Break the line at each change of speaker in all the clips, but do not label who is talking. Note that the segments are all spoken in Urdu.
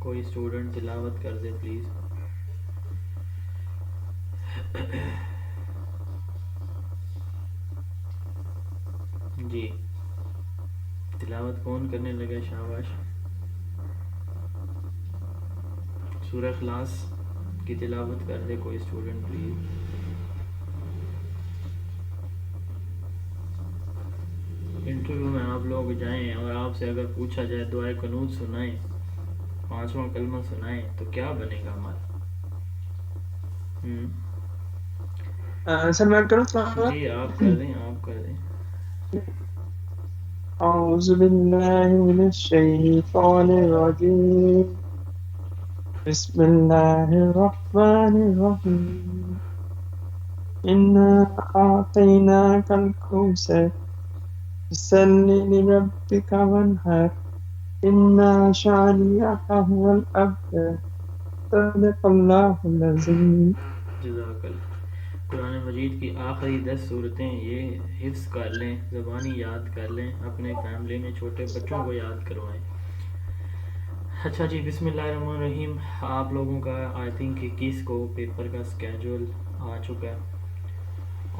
کوئی اسٹوڈنٹ تلاوت کر دے پلیز. جی تلاوت کون کرنے لگا؟ شاباش. سورہ اخلاص کی تلاوت کر دے کوئی اسٹوڈنٹ پلیز. انٹرویو میں آپ لوگ جائیں اور آپ سے اگر پوچھا جائے دعائے قنوت سنائیں، 5واں کلمہ سنائیں، تو کیا بنے گا ہمارا؟
سر میں کروں تھوڑا.
جی آپ کر دیں، آپ کر دیں.
اعوذ باللہ من الشیطان الرجیم. بسم اللہ الرحمن الرحیم. انا اعطیناک الکوثر فصل لربک وانحر انا شانئک هو الابتر. صدق اللہ العظیم.
جزاک اللہ. قرآن مجید کی آخری 10 صورتیں یہ حفظ کر لیں، زبانی یاد کر لیں، اپنے فیملی میں چھوٹے بچوں کو یاد کروائیں. اچھا جی، بسم اللہ الرحمن الرحیم. آپ لوگوں کا آئی تھنک 21 کو پیپر کا اسکیجول آ چکا ہے،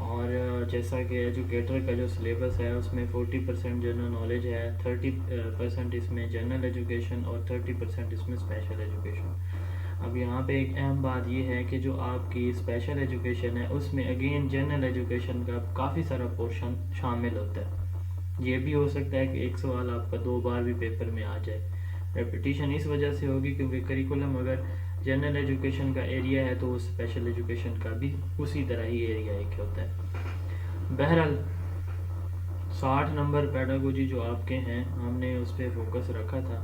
اور جیسا کہ ایجوکیٹر کا جو سلیبس ہے اس میں 40% جنرل نالج ہے، 30% اس میں جنرل ایجوکیشن اور 30% اس میں اسپیشل ایجوکیشن. اب یہاں پہ ایک اہم بات یہ ہے کہ جو آپ کی اسپیشل ایجوکیشن ہے اس میں اگین جنرل ایجوکیشن کا کافی سارا پورشن شامل ہوتا ہے. یہ بھی ہو سکتا ہے کہ ایک سوال آپ کا 2 بار بھی پیپر میں آ جائے. ریپیٹیشن اس وجہ سے ہوگی کیونکہ کریکولم اگر جنرل ایجوکیشن کا ایریا ہے تو وہ اسپیشل ایجوکیشن کا بھی اسی طرح ہی ایریا ایک ہوتا ہے. بہرحال 60 نمبر پیڈاگوجی جو آپ کے ہیں ہم نے اس پہ فوکس رکھا تھا،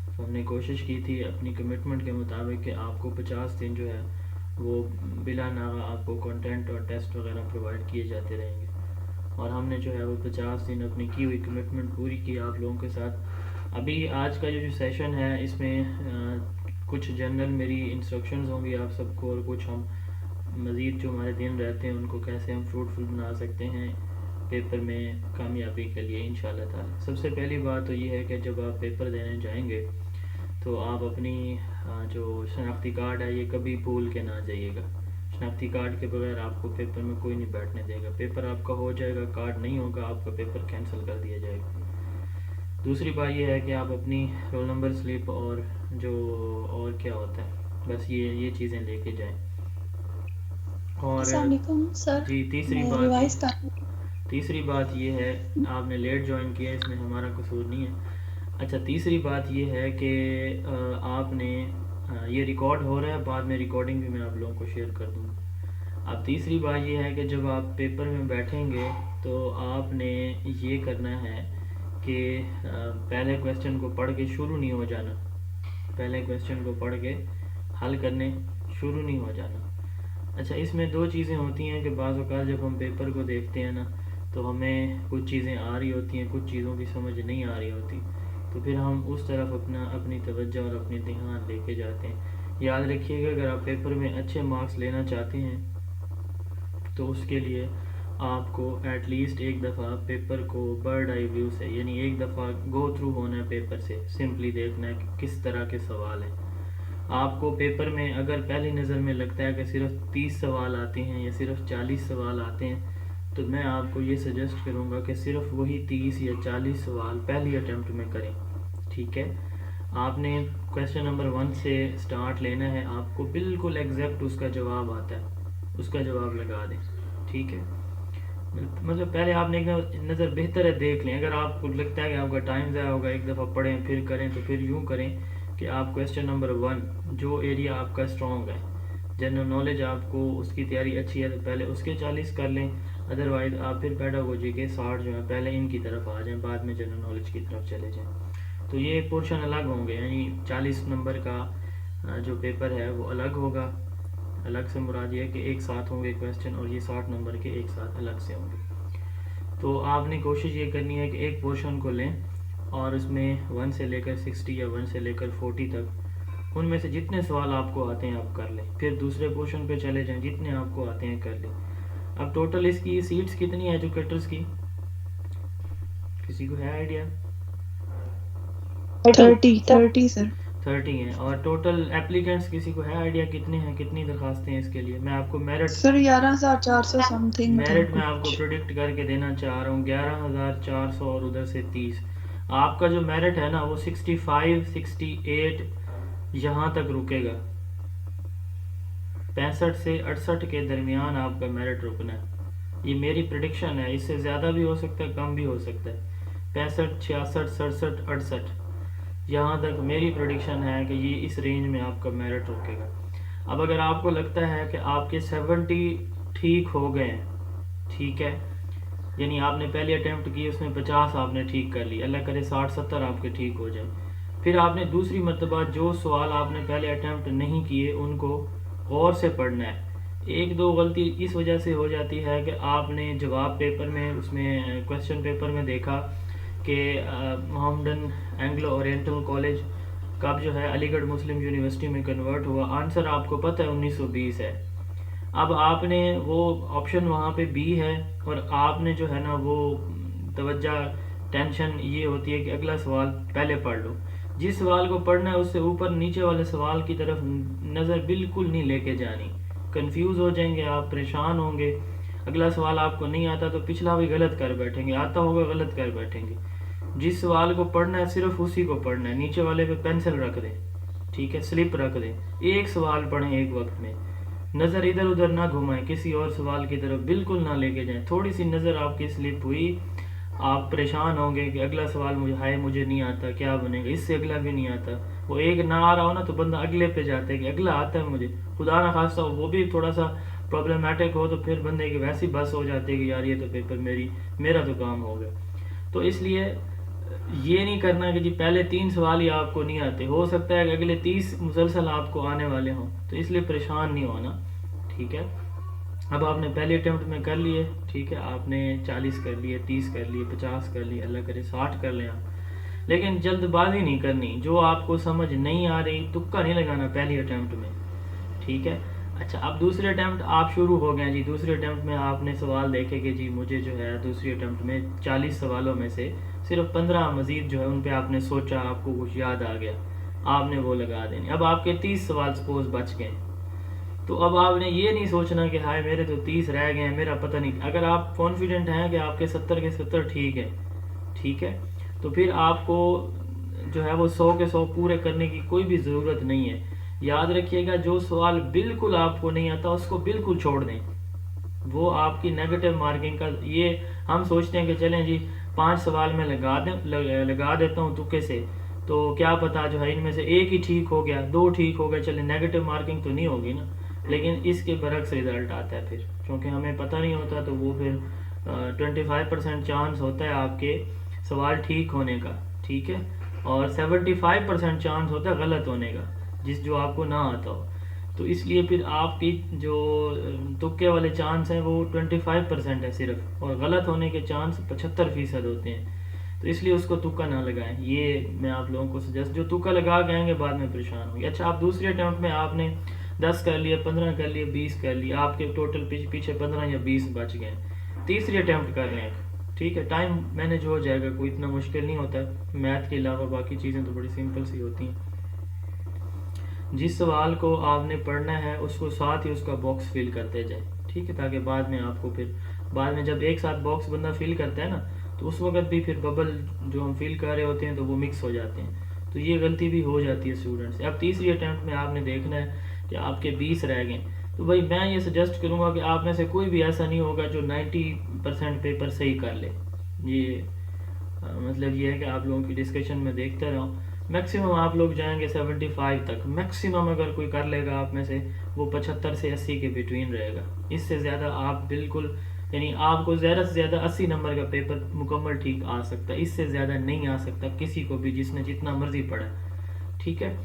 تو ہم نے کوشش کی تھی اپنی کمٹمنٹ کے مطابق کہ آپ کو 50 دن جو ہے وہ بلا ناغہ آپ کو کنٹینٹ اور ٹیسٹ وغیرہ پرووائڈ کیے جاتے رہیں گے، اور ہم نے جو ہے وہ 50 دن اپنی کی ہوئی کمٹمنٹ پوری کی آپ لوگوں کے ساتھ. ابھی آج کا جو سیشن ہے اس میں کچھ جنرل میری انسٹرکشنز ہوں گی آپ سب کو، اور کچھ ہم مزید جو ہمارے دن رہتے ہیں ان کو کیسے ہم فروٹفل بنا سکتے ہیں پیپر میں کامیابی کے لیے انشاءاللہ تعالی. سب سے پہلی بات تو یہ ہے کہ جب آپ پیپر دینے جائیں گے تو آپ اپنی جو شناختی کارڈ ہے یہ کبھی بھول کے نہ جائیے گا. شناختی کارڈ کے بغیر آپ کو پیپر میں کوئی نہیں بیٹھنے دے گا. پیپر آپ کا ہو جائے گا، کارڈ نہیں ہوگا آپ کا پیپر کینسل کر دیا جائے گا. دوسری بات یہ ہے کہ آپ اپنی رول نمبر سلپ اور جو اور کیا ہوتا ہے بس یہ چیزیں لے کے جائیں. اور
السلام علیکم سر.
جی
میں ریوائز کر
تیسری بات یہ ہے، آپ نے لیٹ جوائن کیا اس میں ہمارا قصور نہیں ہے. اچھا تیسری بات یہ ہے کہ آپ نے یہ ریکارڈ ہو رہا ہے، بعد میں ریکارڈنگ بھی میں آپ لوگوں کو شیئر کر دوں گا. اب تیسری بات یہ ہے کہ جب آپ پیپر میں بیٹھیں گے تو آپ نے یہ کرنا ہے کہ پہلے کویسچن کو پڑھ کے شروع نہیں ہو جانا، پہلے کویسچن کو پڑھ کے حل کرنے شروع نہیں ہو جانا. اچھا اس میں 2 چیزیں ہوتی ہیں کہ بعض اوقات جب ہم پیپر کو دیکھتے ہیں نا تو ہمیں کچھ چیزیں آ رہی ہوتی ہیں، کچھ چیزوں کی سمجھ نہیں آ رہی ہوتی، تو پھر ہم اس طرف اپنی توجہ اور اپنی دھیان لے کے جاتے ہیں. یاد رکھیے گا اگر آپ پیپر میں اچھے مارکس لینا چاہتے ہیں تو اس کے لیے آپ کو ایٹ لیسٹ ایک دفعہ پیپر کو برڈ آئی ویو سے، یعنی ایک دفعہ گو تھرو ہونا ہے پیپر سے، سمپلی دیکھنا ہے کہ کس طرح کے سوال ہیں. آپ کو پیپر میں اگر پہلی نظر میں لگتا ہے کہ صرف 30 سوال آتے ہیں یا صرف 40 سوال آتے ہیں تو میں آپ کو یہ سجیسٹ کروں گا کہ صرف وہی 30 یا 40 سوال پہلی اٹیمپٹ میں کریں. ٹھیک ہے، آپ نے کویسچن نمبر 1 سے سٹارٹ لینا ہے، آپ کو بالکل ایگزیکٹ اس کا جواب آتا ہے اس کا جواب لگا دیں. ٹھیک ہے، مطلب پہلے آپ نے ایک نظر بہتر ہے دیکھ لیں. اگر آپ کو لگتا ہے کہ آپ کا ٹائم ضائع ہوگا ایک دفعہ پڑھیں پھر کریں تو پھر یوں کریں کہ آپ کویسچن نمبر 1 جو ایریا آپ کا اسٹرانگ ہے، جنرل نالج آپ کو اس کی تیاری اچھی ہے تو پہلے اس کے 40 کر لیں، ادروائز آپ پھر پیڈاگوجی کے 60 جو ہیں پہلے ان کی طرف آ جائیں، بعد میں جنرل نالج کی طرف چلے جائیں. تو یہ پورشن الگ ہوں گے، یعنی 40 نمبر کا جو پیپر ہے وہ الگ ہوگا. الگ سے مراد یہ ہے کہ ایک ساتھ ہوں گے کویسچن، اور یہ 60 نمبر کے ایک ساتھ الگ سے ہوں گے. تو آپ نے کوشش یہ کرنی ہے کہ ایک پورشن کو لیں اور اس میں 1 سے لے کر 60 یا 1 سے لے کر 40 تک ان میں سے جتنے سوال آپ کو آتے ہیں آپ کر لیں، پھر دوسرے پورشن پہ چلے جائیں، جتنے آپ کو آتے ہیں کر لیں. اب ٹوٹل اس کی سیٹس کتنی ہیں ایجوکیٹرز کی؟ کسی کو ہے آئیڈیا؟
30 سر.
30 ہیں. اور ٹوٹل اپلیکینٹس کسی کو ہے آئیڈیا کتنے ہیں, کتنی درخواستیں ہیں اس کے لیے؟ میں آپ کو میرٹ
سر 11,400 سم تھنگ تھا
میرٹ میں آپ کو
کچھ.
پروڈکٹ کر کے دینا چاہ رہا ہوں 11,400 اور ادھر سے 30. آپ کا جو میرٹ ہے نا وہ 65 68 یہاں تک رکے گا, 65 سے 68 کے درمیان آپ کا میرٹ رکنا ہے. یہ میری پریڈکشن ہے, اس سے زیادہ بھی ہو سکتا ہے, کم بھی ہو سکتا ہے. 65 66 67 68 یہاں تک میری پریڈکشن ہے کہ یہ اس رینج میں آپ کا میرٹ رکے گا. اب اگر آپ کو لگتا ہے کہ آپ کے 70 ٹھیک ہو گئے ہیں, ٹھیک ہے, یعنی آپ نے پہلی اٹیمپٹ کی اس میں 50 آپ نے ٹھیک کر لی, اللہ کرے 60 70 آپ کے ٹھیک ہو جائے. پھر آپ نے دوسری مرتبہ جو سوال آپ نے پہلے اٹیمپٹ نہیں کیے ان کو غور سے پڑھنا ہے. ایک دو غلطی اس وجہ سے ہو جاتی ہے کہ آپ نے جواب پیپر میں, اس میں کویسچن پیپر میں دیکھا کہ محمدن اینگلو اورینٹل کالج کب جو ہے علی گڑھ مسلم یونیورسٹی میں کنورٹ ہوا, آنسر آپ کو پتہ ہے 1920 ہے. اب آپ نے وہ آپشن وہاں پہ بی ہے, اور آپ نے جو ہے نا وہ توجہ ٹینشن یہ ہوتی ہے کہ اگلا سوال پہلے پڑھ لو. جس سوال کو پڑھنا ہے اس سے اوپر نیچے والے سوال کی طرف نظر بالکل نہیں لے کے جانی, کنفیوز ہو جائیں گے آپ, پریشان ہوں گے. اگلا سوال آپ کو نہیں آتا تو پچھلا بھی غلط کر بیٹھیں گے, آتا ہوگا غلط کر بیٹھیں گے. جس سوال کو پڑھنا ہے صرف اسی کو پڑھنا ہے, نیچے والے پہ پینسل رکھ دیں, ٹھیک ہے, سلپ رکھ دیں, ایک سوال پڑھیں ایک وقت میں, نظر ادھر ادھر نہ گھمائیں, کسی اور سوال کی طرف بالکل نہ لے کے جائیں. تھوڑی سی نظر آپ کی سلپ ہوئی آپ پریشان ہوں گے کہ اگلا سوال مجھے نہیں آتا, کیا بنے گا, اس سے اگلا بھی نہیں آتا. وہ ایک نہ آ رہا ہو نا تو بندہ اگلے پہ جاتا ہے کہ اگلا آتا ہے مجھے, خدا نہ خواستہ وہ بھی تھوڑا سا پرابلمٹک ہو تو پھر بندے کی ویسی بس ہو جاتی ہے کہ یار یہ تو پیپر میرا تو کام ہو گیا. تو اس لیے یہ نہیں کرنا کہ جی پہلے 3 سوال ہی آپ کو نہیں آتے, ہو سکتا ہے کہ اگلے 30 مسلسل آپ کو آنے والے ہوں, تو اس لیے پریشان نہیں ہونا, ٹھیک ہے. اب آپ نے پہلی اٹیمپٹ میں کر لیے, ٹھیک ہے, آپ نے 40 کر لیے, 30 کر لیے, 50 کر لیے, اللہ کرے 60 کر لیں آپ. لیکن جلد بازی نہیں کرنی, جو آپ کو سمجھ نہیں آ رہی تکا نہیں لگانا پہلی اٹیمپٹ میں, ٹھیک ہے. اچھا, اب دوسری اٹیمپٹ آپ شروع ہو گئے جی. دوسری اٹیمپٹ میں آپ نے سوال دیکھے کہ جی مجھے جو ہے دوسری اٹیمپٹ میں 40 سوالوں میں سے صرف 15 مزید جو ہے ان پہ آپ نے سوچا, آپ کو کچھ یاد آ گیا, آپ نے وہ لگا دینی. اب آپ کے 30 سوال سپوز بچ گئے, تو اب آپ نے یہ نہیں سوچنا کہ ہائے میرے تو 30 رہ گئے ہیں, میرا پتہ نہیں. اگر آپ کانفیڈنٹ ہیں کہ آپ کے 70 کے 70 ٹھیک ہے, ٹھیک ہے, تو پھر آپ کو جو ہے وہ 100 کے 100 پورے کرنے کی کوئی بھی ضرورت نہیں ہے. یاد رکھیے گا جو سوال بالکل آپ کو نہیں آتا اس کو بالکل چھوڑ دیں, وہ آپ کی نیگیٹو مارکنگ کا. یہ ہم سوچتے ہیں کہ چلیں جی 5 سوال میں لگا دیتا ہوں تکے سے, تو کیا پتا جو ہے ان میں سے ایک ہی ٹھیک ہو گیا, 2 ٹھیک ہو گئے, چلیں نیگیٹو مارکنگ تو نہیں ہوگی نا. لیکن اس کے برعکس رزلٹ آتا ہے پھر, کیونکہ ہمیں پتہ نہیں ہوتا, تو وہ پھر 25% چانس ہوتا ہے آپ کے سوال ٹھیک ہونے کا, ٹھیک ہے, اور 75% چانس ہوتا ہے غلط ہونے کا, جو آپ کو نہ آتا ہو. تو اس لیے پھر آپ کی جو تکے والے چانس ہیں وہ 25% ہے صرف, اور غلط ہونے کے چانس 75% ہوتے ہیں. تو اس لیے اس کو تکا نہ لگائیں, یہ میں آپ لوگوں کو سجیسٹ, جو تکا لگا کے آئیں گے بعد میں پریشان ہوں گے. اچھا, آپ دوسری اٹیمپٹ میں آپ نے 10 کر لیے, 15 کر لیے, 20 کر لیے, آپ کے ٹوٹل پیچھے 15 یا 20 بچ گئے. تیسری اٹیمپٹ کر لیں, ٹھیک ہے, ٹائم مینیج ہو جائے گا, کوئی اتنا مشکل نہیں ہوتا ہے. میتھ کے علاوہ باقی چیزیں تو بڑی سمپل سی ہوتی ہیں. جس سوال کو آپ نے پڑھنا ہے اس کو ساتھ ہی اس کا باکس فل کرتے جائیں, ٹھیک ہے, تاکہ بعد میں آپ کو پھر بعد میں جب ایک ساتھ باکس بندہ فل کرتا ہے نا, تو اس وقت بھی پھر ببل جو ہم فل کر رہے ہوتے ہیں تو وہ مکس ہو جاتے ہیں, تو یہ غلطی بھی ہو جاتی ہے اسٹوڈنٹ سے. اب تیسری اٹیمپٹ میں آپ نے دیکھنا ہے کہ آپ کے 20 رہ گئے, تو بھائی میں یہ سجیسٹ کروں گا کہ آپ میں سے کوئی بھی ایسا نہیں ہوگا جو 90% پیپر صحیح کر لے. یہ مطلب یہ ہے کہ آپ لوگوں کی ڈسکشن میں دیکھتا رہا ہوں, میکسیمم آپ لوگ جائیں گے 75 تک, میکسیمم اگر کوئی کر لے گا آپ میں سے وہ 75 سے 80 کے بٹوین رہے گا. اس سے زیادہ آپ بالکل, یعنی آپ کو زیادہ سے زیادہ 80 نمبر کا پیپر مکمل ٹھیک آ سکتا ہے, اس سے زیادہ نہیں آ سکتا کسی کو بھی جس نے جتنا مرضی پڑھا, ٹھیک ہے.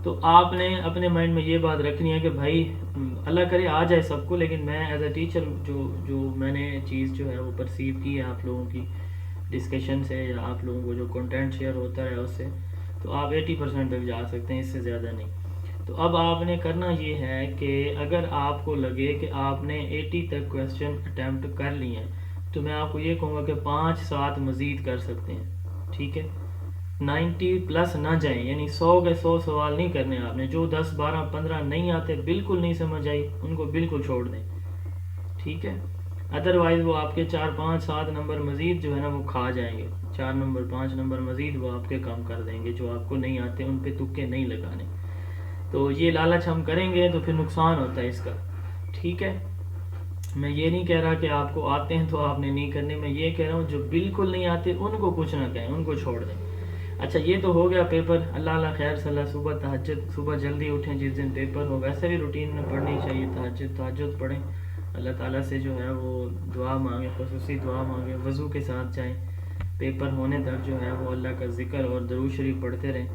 تو آپ نے اپنے مائنڈ میں یہ بات رکھنی ہے کہ بھائی اللہ کرے آ جائے سب کو, لیکن میں ایز اے ٹیچر جو میں نے چیز جو ہے وہ پرسیو کی ہے آپ لوگوں کی ڈسکشن سے, یا آپ لوگوں کو جو کنٹینٹ شیئر ہوتا ہے اس سے, تو آپ 80% تک جا سکتے ہیں, اس سے زیادہ نہیں. تو اب آپ نے کرنا یہ ہے کہ اگر آپ کو لگے کہ آپ نے 80 تک کویسچن اٹیمپٹ کر لیے ہیں, تو میں آپ کو یہ کہوں گا کہ 5-7 مزید کر سکتے ہیں, ٹھیک ہے. 90 پلس نہ جائیں، یعنی 100 کے 100 سوال نہیں کرنے آپ نے. جو 10 12 15 نہیں آتے، بالکل نہیں سمجھ آئی، ان کو بالکل چھوڑ دیں، ٹھیک ہے. ادروائز وہ آپ کے 4 5 7 نمبر مزید جو ہے نا وہ کھا جائیں گے. 4 نمبر 5 نمبر مزید وہ آپ کے کم کر دیں گے. جو آپ کو نہیں آتے ان پہ تکے نہیں لگانے. تو یہ لالچ ہم کریں گے تو پھر نقصان ہوتا ہے اس کا، ٹھیک ہے. میں یہ نہیں کہہ رہا کہ آپ کو آتے ہیں تو آپ نے نہیں کرنے، میں یہ کہہ رہا ہوں جو بالکل نہیں آتے ان کو کچھ نہ کہیں، ان کو چھوڑ دیں. اچھا یہ تو ہو گیا پیپر. اللہ خیر صلاح. صبح تہجد، صبح جلدی اٹھیں جس دن پیپر ہو. ویسے بھی روٹین میں پڑھنی چاہیے تہجد پڑھیں. اللہ تعالیٰ سے جو ہے وہ دعا مانگیں، خصوصی دعا مانگیں، وضو کے ساتھ جائیں. پیپر ہونے تک جو ہے وہ اللہ کا ذکر اور درود شریف پڑھتے رہیں،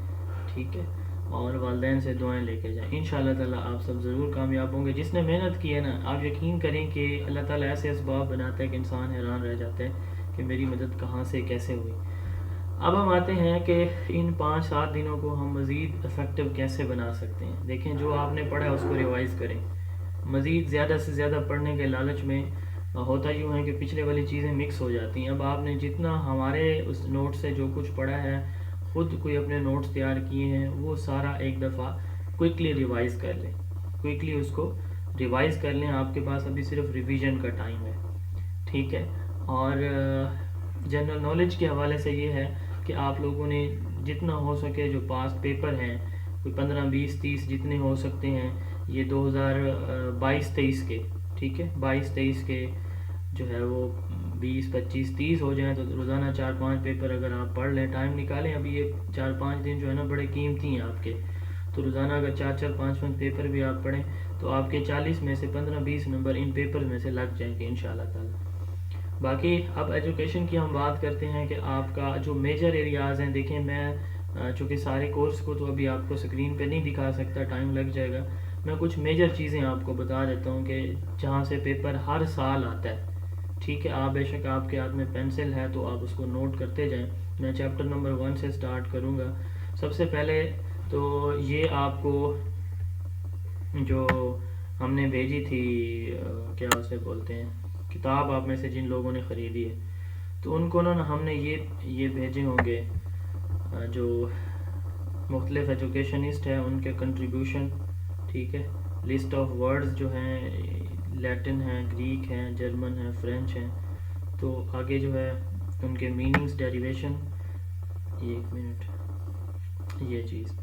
ٹھیک ہے. اور والدین سے دعائیں لے کے جائیں. انشاءاللہ تعالیٰ آپ سب ضرور کامیاب ہوں گے. جس نے محنت کی ہے نا، آپ یقین کریں کہ اللہ تعالیٰ ایسے اسباب بناتا ہے کہ انسان حیران رہ جاتا ہے کہ میری مدد کہاں سے کیسے ہوئی. اب ہم آتے ہیں کہ ان 5 7 دنوں کو ہم مزید افیکٹو کیسے بنا سکتے ہیں. دیکھیں جو آپ نے پڑھا ہے اس کو ریوائز کریں. مزید زیادہ سے زیادہ پڑھنے کے لالچ میں ہوتا یوں ہے کہ پچھلے والی چیزیں مکس ہو جاتی ہیں. اب آپ نے جتنا ہمارے اس نوٹ سے جو کچھ پڑھا ہے، خود کوئی اپنے نوٹس تیار کیے ہیں، وہ سارا ایک دفعہ کوئکلی ریوائز کر لیں. کوئکلی اس کو ریوائز کر لیں. آپ کے پاس ابھی صرف ریویژن کا ٹائم ہے، ٹھیک ہے. اور جنرل نالج کے حوالے سے یہ ہے کہ آپ لوگوں نے جتنا ہو سکے جو پاسٹ پیپر ہیں، کوئی 15 20 30 جتنے ہو سکتے ہیں، یہ 2022-23 کے، ٹھیک ہے، 22-23 کے جو ہے وہ 20 25 30 ہو جائیں تو روزانہ 4 5 پیپر اگر آپ پڑھ لیں، ٹائم نکالیں. ابھی یہ 4 5 دن جو ہے نا بڑے قیمتی ہیں آپ کے. تو روزانہ اگر 4 4 5 5 پیپر بھی آپ پڑھیں تو آپ کے 40 میں سے 15 20 نمبر ان پیپر میں سے لگ جائیں گے انشاءاللہ تعالی. باقی اب ایجوکیشن کی ہم بات کرتے ہیں کہ آپ کا جو میجر ایریاز ہیں. دیکھیں میں چونکہ سارے کورس کو تو ابھی آپ کو اسکرین پہ نہیں دکھا سکتا، ٹائم لگ جائے گا. میں کچھ میجر چیزیں آپ کو بتا دیتا ہوں کہ جہاں سے پیپر ہر سال آتا ہے، ٹھیک ہے. آپ بے شک آپ کے ہاتھ میں پینسل ہے تو آپ اس کو نوٹ کرتے جائیں. میں چیپٹر نمبر 1 سے سٹارٹ کروں گا. سب سے پہلے تو یہ آپ کو جو ہم نے بھیجی تھی، کیا اسے بولتے ہیں، کتاب آپ میں سے جن لوگوں نے خریدی ہے تو ان کو نا ہم نے یہ بھیجے ہوں گے جو مختلف ایجوکیشنسٹ ہیں ان کے کنٹریبیوشن، ٹھیک ہے. لسٹ آف ورڈز جو ہیں، لیٹن ہیں، گریک ہیں، جرمن ہیں، فرینچ ہیں. تو آگے جو ہے ان کے میننگز، ڈیریویشن. ایک منٹ، یہ چیز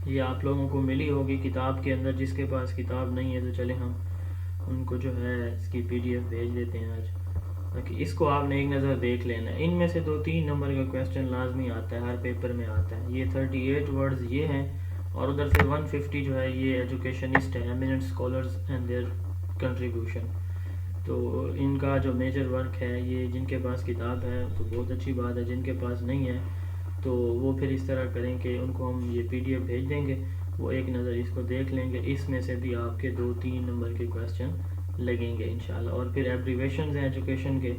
یہ آپ لوگوں کو ملی ہوگی کتاب کے اندر. جس کے پاس کتاب نہیں ہے تو چلیں ہم ان کو جو ہے اس کی PDF بھیج دیتے ہیں آج، تاکہ اس کو آپ نے ایک نظر دیکھ لینا. ان میں سے 2-3 نمبر کا کویسچن لازمی آتا ہے، ہر پیپر میں آتا ہے. یہ 38 ورڈز یہ ہیں، اور ادھر سے 150 جو ہے یہ ایجوکیشنسٹ ہیں، eminent scholars and their contribution. تو ان کا جو میجر ورک ہے، یہ جن کے پاس کتاب ہے تو بہت اچھی بات ہے. جن کے پاس نہیں ہے تو وہ پھر اس طرح کریں کہ ان کو ہم یہ PDF بھیج دیں گے، وہ ایک نظر اس کو دیکھ لیں گے. اس میں سے بھی آپ کے 2-3 نمبر کے کویسچن لگیں گے انشاءاللہ. اور پھر ایبریویشنز ہیں ایجوکیشن کے،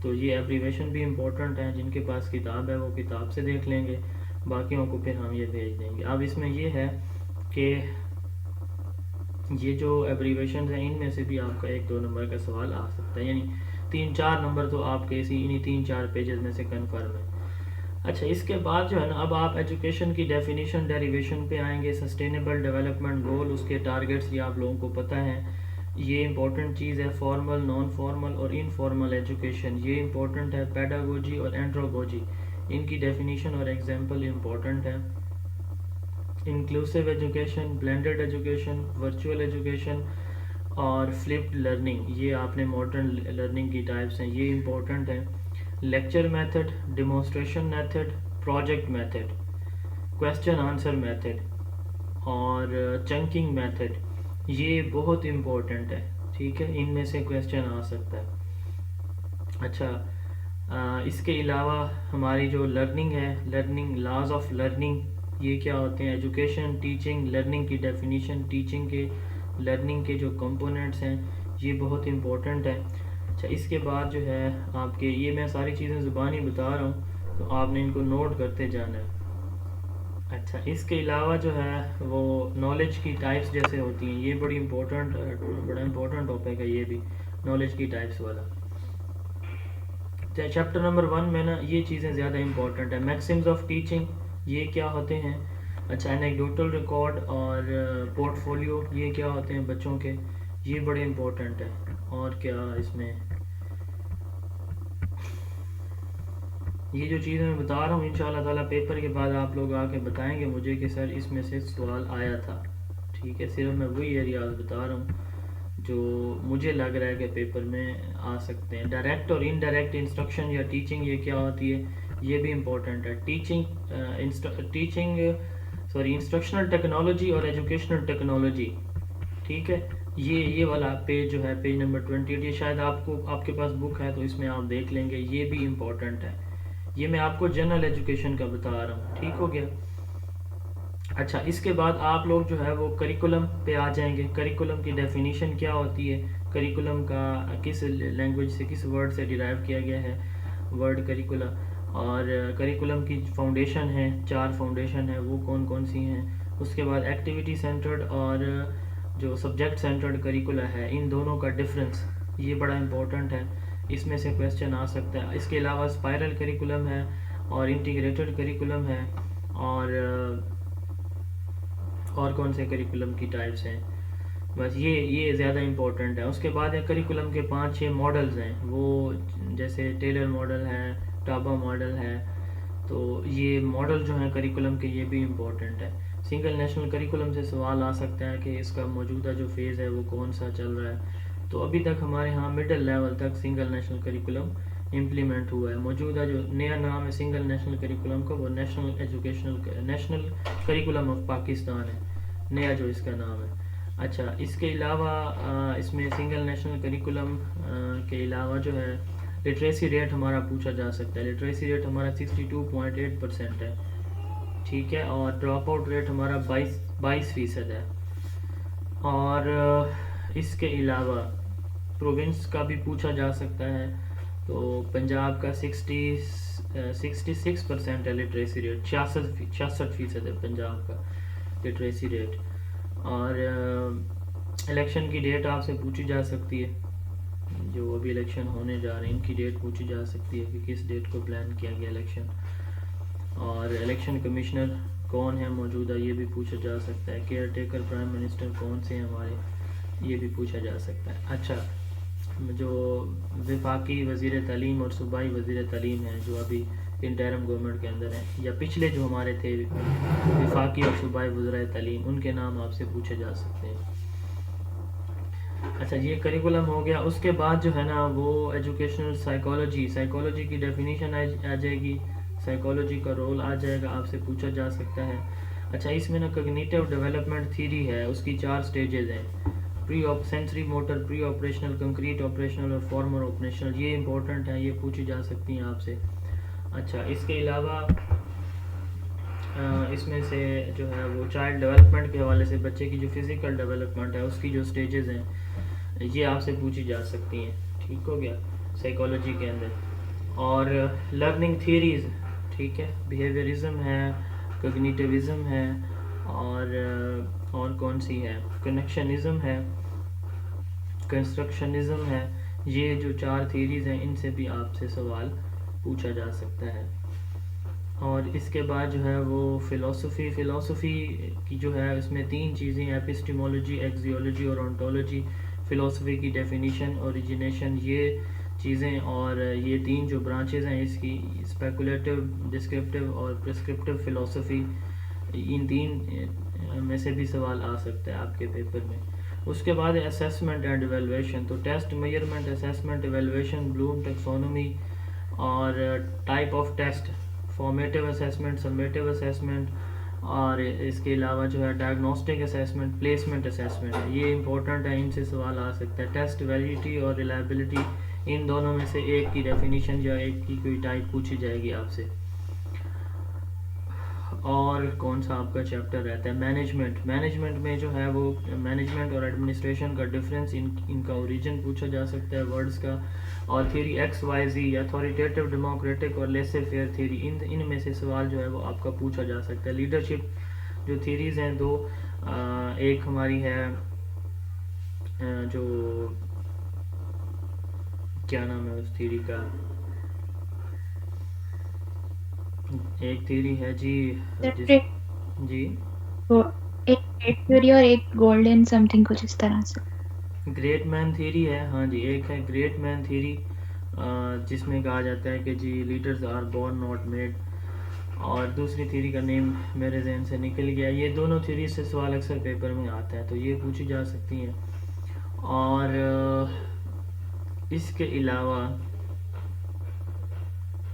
تو یہ ایبریویشن بھی امپورٹنٹ ہیں. جن کے پاس کتاب ہے وہ کتاب سے دیکھ لیں گے، باقیوں کو پھر ہم یہ بھیج دیں گے. اب اس میں یہ ہے کہ یہ جو ایبریویشنز ہیں ان میں سے بھی آپ کا 1-2 نمبر کا سوال آ سکتا ہے، یعنی 3-4 نمبر تو آپ کے انہی 3-4 پیجز میں سے کنفرم ہے. اچھا اس کے بعد جو ہے نا اب آپ ایجوکیشن کی ڈیفینیشن ڈیریویشن پہ آئیں گے. سسٹینیبل ڈیولپمنٹ گول، اس کے ٹارگیٹس یہ آپ لوگوں کو پتہ ہیں، یہ امپورٹنٹ چیز ہے. فارمل، نان فارمل اور انفارمل ایجوکیشن یہ امپورٹنٹ ہے. پیڈاگوجی اور اینڈروگوجی ان کی ڈیفینیشن اور ایگزامپل امپورٹنٹ ہے. Inclusive education, blended education, virtual education اور فلپڈ لرننگ یہ آپ نے ماڈرن لرننگ کی ٹائپس ہیں، یہ امپورٹنٹ ہیں. Lecture method, demonstration method, project method, question answer method اور چنکنگ میتھڈ یہ بہت امپورٹنٹ ہے، ٹھیک ہے. ان میں سے کویسچن آ سکتا ہے. اچھا اس کے علاوہ ہماری جو لرننگ ہے، لرننگ، لاز آف لرننگ یہ کیا ہوتے ہیں. ایجوکیشن، ٹیچنگ، لرننگ کی ڈیفینیشن، ٹیچنگ کے، لرننگ کے جو کمپوننٹس ہیں یہ بہت امپورٹنٹ ہے. اچھا اس کے بعد جو ہے آپ کے یہ میں ساری چیزیں زبانی بتا رہا ہوں تو آپ نے ان کو نوٹ کرتے جانا ہے. اچھا اس کے علاوہ جو ہے وہ نالج کی ٹائپس جیسے ہوتی ہیں، یہ بڑا امپورٹنٹ ٹاپک ہے، یہ بھی نالج کی ٹائپس والا. چیپٹر نمبر 1 میں نا یہ چیزیں زیادہ امپورٹنٹ ہیں. میکسمز آف ٹیچنگ یہ کیا ہوتے ہیں. اچھا انیکڈوٹل ریکارڈ اور پورٹ فولیو یہ کیا ہوتے ہیں بچوں کے, یہ بڑے امپورٹنٹ ہیں. اور کیا اس میں یہ جو چیزیں میں بتا رہا ہوں ان شاء اللہ تعالیٰ پیپر کے بعد آپ لوگ آ کے بتائیں گے مجھے کہ سر اس میں سے سوال آیا تھا. ٹھیک ہے, صرف میں وہی ایریاز بتا رہا ہوں جو مجھے لگ رہا ہے کہ پیپر میں آ سکتے ہیں. ڈائریکٹ اور انڈائریکٹ انسٹرکشن یا ٹیچنگ یہ کیا ہوتی ہے, یہ بھی امپورٹنٹ ہے. انسٹرکشنل ٹیکنالوجی اور ایجوکیشنل ٹیکنالوجی. ٹھیک ہے, یہ والا پیج جو ہے پیج نمبر 28, یہ شاید آپ کے پاس بک ہے تو اس میں آپ دیکھ لیں گے, یہ بھی امپورٹنٹ ہے. یہ میں آپ کو جنرل ایجوکیشن کا بتا رہا ہوں. ٹھیک ہو گیا. اچھا اس کے بعد آپ لوگ جو ہے وہ کریکولم پہ آ جائیں گے. کریکولم کی ڈیفینیشن کیا ہوتی ہے, کریکولم کا کس لینگویج سے کس ورڈ سے ڈیرائیو کیا گیا ہے ورڈ کریکولا, اور کریکولم کی فاؤنڈیشن ہے, 4 فاؤنڈیشن ہے, وہ کون کون سی ہیں. اس کے بعد ایکٹیویٹی سینٹرڈ اور جو سبجیکٹ سینٹرڈ کریکولا ہے, ان دونوں کا ڈفرینس یہ بڑا امپورٹنٹ ہے, اس میں سے کویسچن آ سکتا ہے. اس کے علاوہ اسپائرل کریکولم ہے اور انٹیگریٹڈ کریکولم ہے, اور کون سے کریکولم کی ٹائپس ہیں. بس یہ زیادہ امپورٹنٹ ہے. اس کے بعد کریکولم کے 5-6 ماڈلز ہیں, وہ جیسے ٹیلر ماڈل ہے, ٹابا ماڈل ہے. تو یہ ماڈل جو ہیں کریکولم کے یہ بھی امپورٹنٹ ہے. سنگل نیشنل کریکولم سے سوال آ سکتا ہے کہ اس کا موجودہ جو فیز ہے وہ کون سا چل رہا ہے. تو ابھی تک ہمارے ہاں مڈل لیول تک سنگل نیشنل کریکولم امپلیمنٹ ہوا ہے. موجودہ جو نیا نام ہے سنگل نیشنل کریکولم کا وہ نیشنل کریکولم آف پاکستان ہے, نیا جو اس کا نام ہے. اچھا اس کے علاوہ اس میں سنگل نیشنل کریکولم کے علاوہ جو ہے لٹریسی ریٹ ہمارا پوچھا جا سکتا ہے. لٹریسی ریٹ ہمارا 62.8% ہے. ٹھیک ہے, اور ڈراپ آؤٹ ریٹ ہمارا 22% ہے. اور اس کے علاوہ پروونس کا بھی پوچھا جا سکتا ہے. تو پنجاب کا 66% ہے لٹریسی ریٹ, 66% ہے پنجاب کا لٹریسی ریٹ. اور الیکشن کی ڈیٹ آپ سے پوچھی جا سکتی ہے, جو ابھی الیکشن ہونے جا رہے ہیں ان کی ڈیٹ پوچھی جا سکتی ہے کہ کس ڈیٹ کو پلان کیا گیا الیکشن. اور الیکشن کمشنر کون ہے موجودہ یہ بھی پوچھا جا سکتا ہے. کیئر ٹیکر پرائم منسٹر کون سے ہیں ہمارے, یہ بھی پوچھا جا سکتا ہے. اچھا جو وفاقی وزیر تعلیم اور صوبائی وزیر تعلیم ہیں جو ابھی انٹرم گورنمنٹ کے اندر ہیں, یا پچھلے جو ہمارے تھے وفاقی اور صوبائی وزرائے تعلیم, ان کے نام آپ سے پوچھے جا سکتے ہیں. اچھا یہ کریکولم ہو گیا. اس کے بعد جو ہے نا وہ ایجوکیشنل سائیکالوجی کی ڈیفینیشن آ جائے گی, سائیکالوجی کا رول آ جائے گا, آپ سے پوچھا جا سکتا ہے. اچھا اس میں نا کوگنیٹو ڈیولپمنٹ تھیوری ہے, اس کی 4 سٹیجز ہیں, sensory motor, pre operational, concrete operational اور فارمر آپریشنل. یہ امپورٹنٹ ہے, یہ پوچھی جا سکتی ہیں آپ سے. اچھا اس کے علاوہ اس میں سے جو ہے وہ چائلڈ ڈیولپمنٹ کے حوالے سے بچے کی جو فزیکل ڈیولپمنٹ ہے اس کی جو سٹیجز ہیں یہ آپ سے پوچھی جا سکتی ہیں. ٹھیک ہو گیا سائیکالوجی کے اندر. اور لرننگ تھیوریز, ٹھیک ہے, بیہیویئرزم ہے, کوگنیٹیوزم ہے, اور کون سی ہے, کنیکشنزم ہے, کنسٹرکشنزم ہے. یہ جو 4 تھیوریز ہیں ان سے بھی آپ سے سوال پوچھا جا سکتا ہے. اور اس کے بعد جو ہے وہ فلسفی کی جو ہے اس میں 3 چیزیں, ایپسٹیمولوجی, ایکزیولوجی اور انٹولوجی. فلسفی کی ڈیفینیشن, اوریجنیشن, یہ چیزیں, اور یہ 3 جو برانچز ہیں اس کی, اسپیکولیٹو, ڈسکرپٹیو اور پرسکرپٹیو فلسفی, ان 3 میں سے بھی سوال آ سکتا ہے آپ کے پیپر میں. اس کے بعد اسیسمنٹ اینڈ ایویلویشن, تو test, measurement, assessment, evaluation, Bloom taxonomy اور type of test, formative assessment, summative assessment, اور اس کے علاوہ جو ہے ڈائگنوسٹک اسیسمنٹ, پلیسمنٹ اسیسمنٹ. یہ امپورٹنٹ ہے, ان سے سوال آ سکتا ہے. ٹیسٹ ویلیڈیٹی اور ریلائبلٹی, ان دونوں میں سے ایک کی ڈیفینیشن یا ایک کی کوئی ٹائپ پوچھی جائے گی آپ سے. اور کون سا آپ کا چیپٹر رہتا ہے, مینجمنٹ میں جو ہے وہ مینجمنٹ اور ایڈمنسٹریشن کا ڈفرینس, ان کا اوریجن پوچھا جا سکتا ہے ورڈز کا. اور تھیوری XYZ, اتھارٹیٹیو, ڈیموکریٹک اور لیسے فیئر تھیوری, ان میں سے سوال جو ہے وہ آپ کا پوچھا جا سکتا ہے. لیڈرشپ جو تھیوریز ہیں 2, ایک ہماری ہے جو کیا نام ہے اس تھیوری کا, ایک تھیوری ہے جی جس جی
ایک تھیوری اور ایک گولڈن سم تھنگ کچھ اس طرح سے.
گریٹ مین تھیوری ہے. ہاں جی ایک ہے گریٹ مین تھیوری جس میں کہا جاتا ہے کہ جی leaders are born not made, اور دوسری تھیوری کا نیم میرے ذہن سے نکل گیا. یہ دونوں تھیوری سے سوال اکثر پیپر میں آتا ہے تو یہ پوچھی جا سکتی ہیں. اور اس کے علاوہ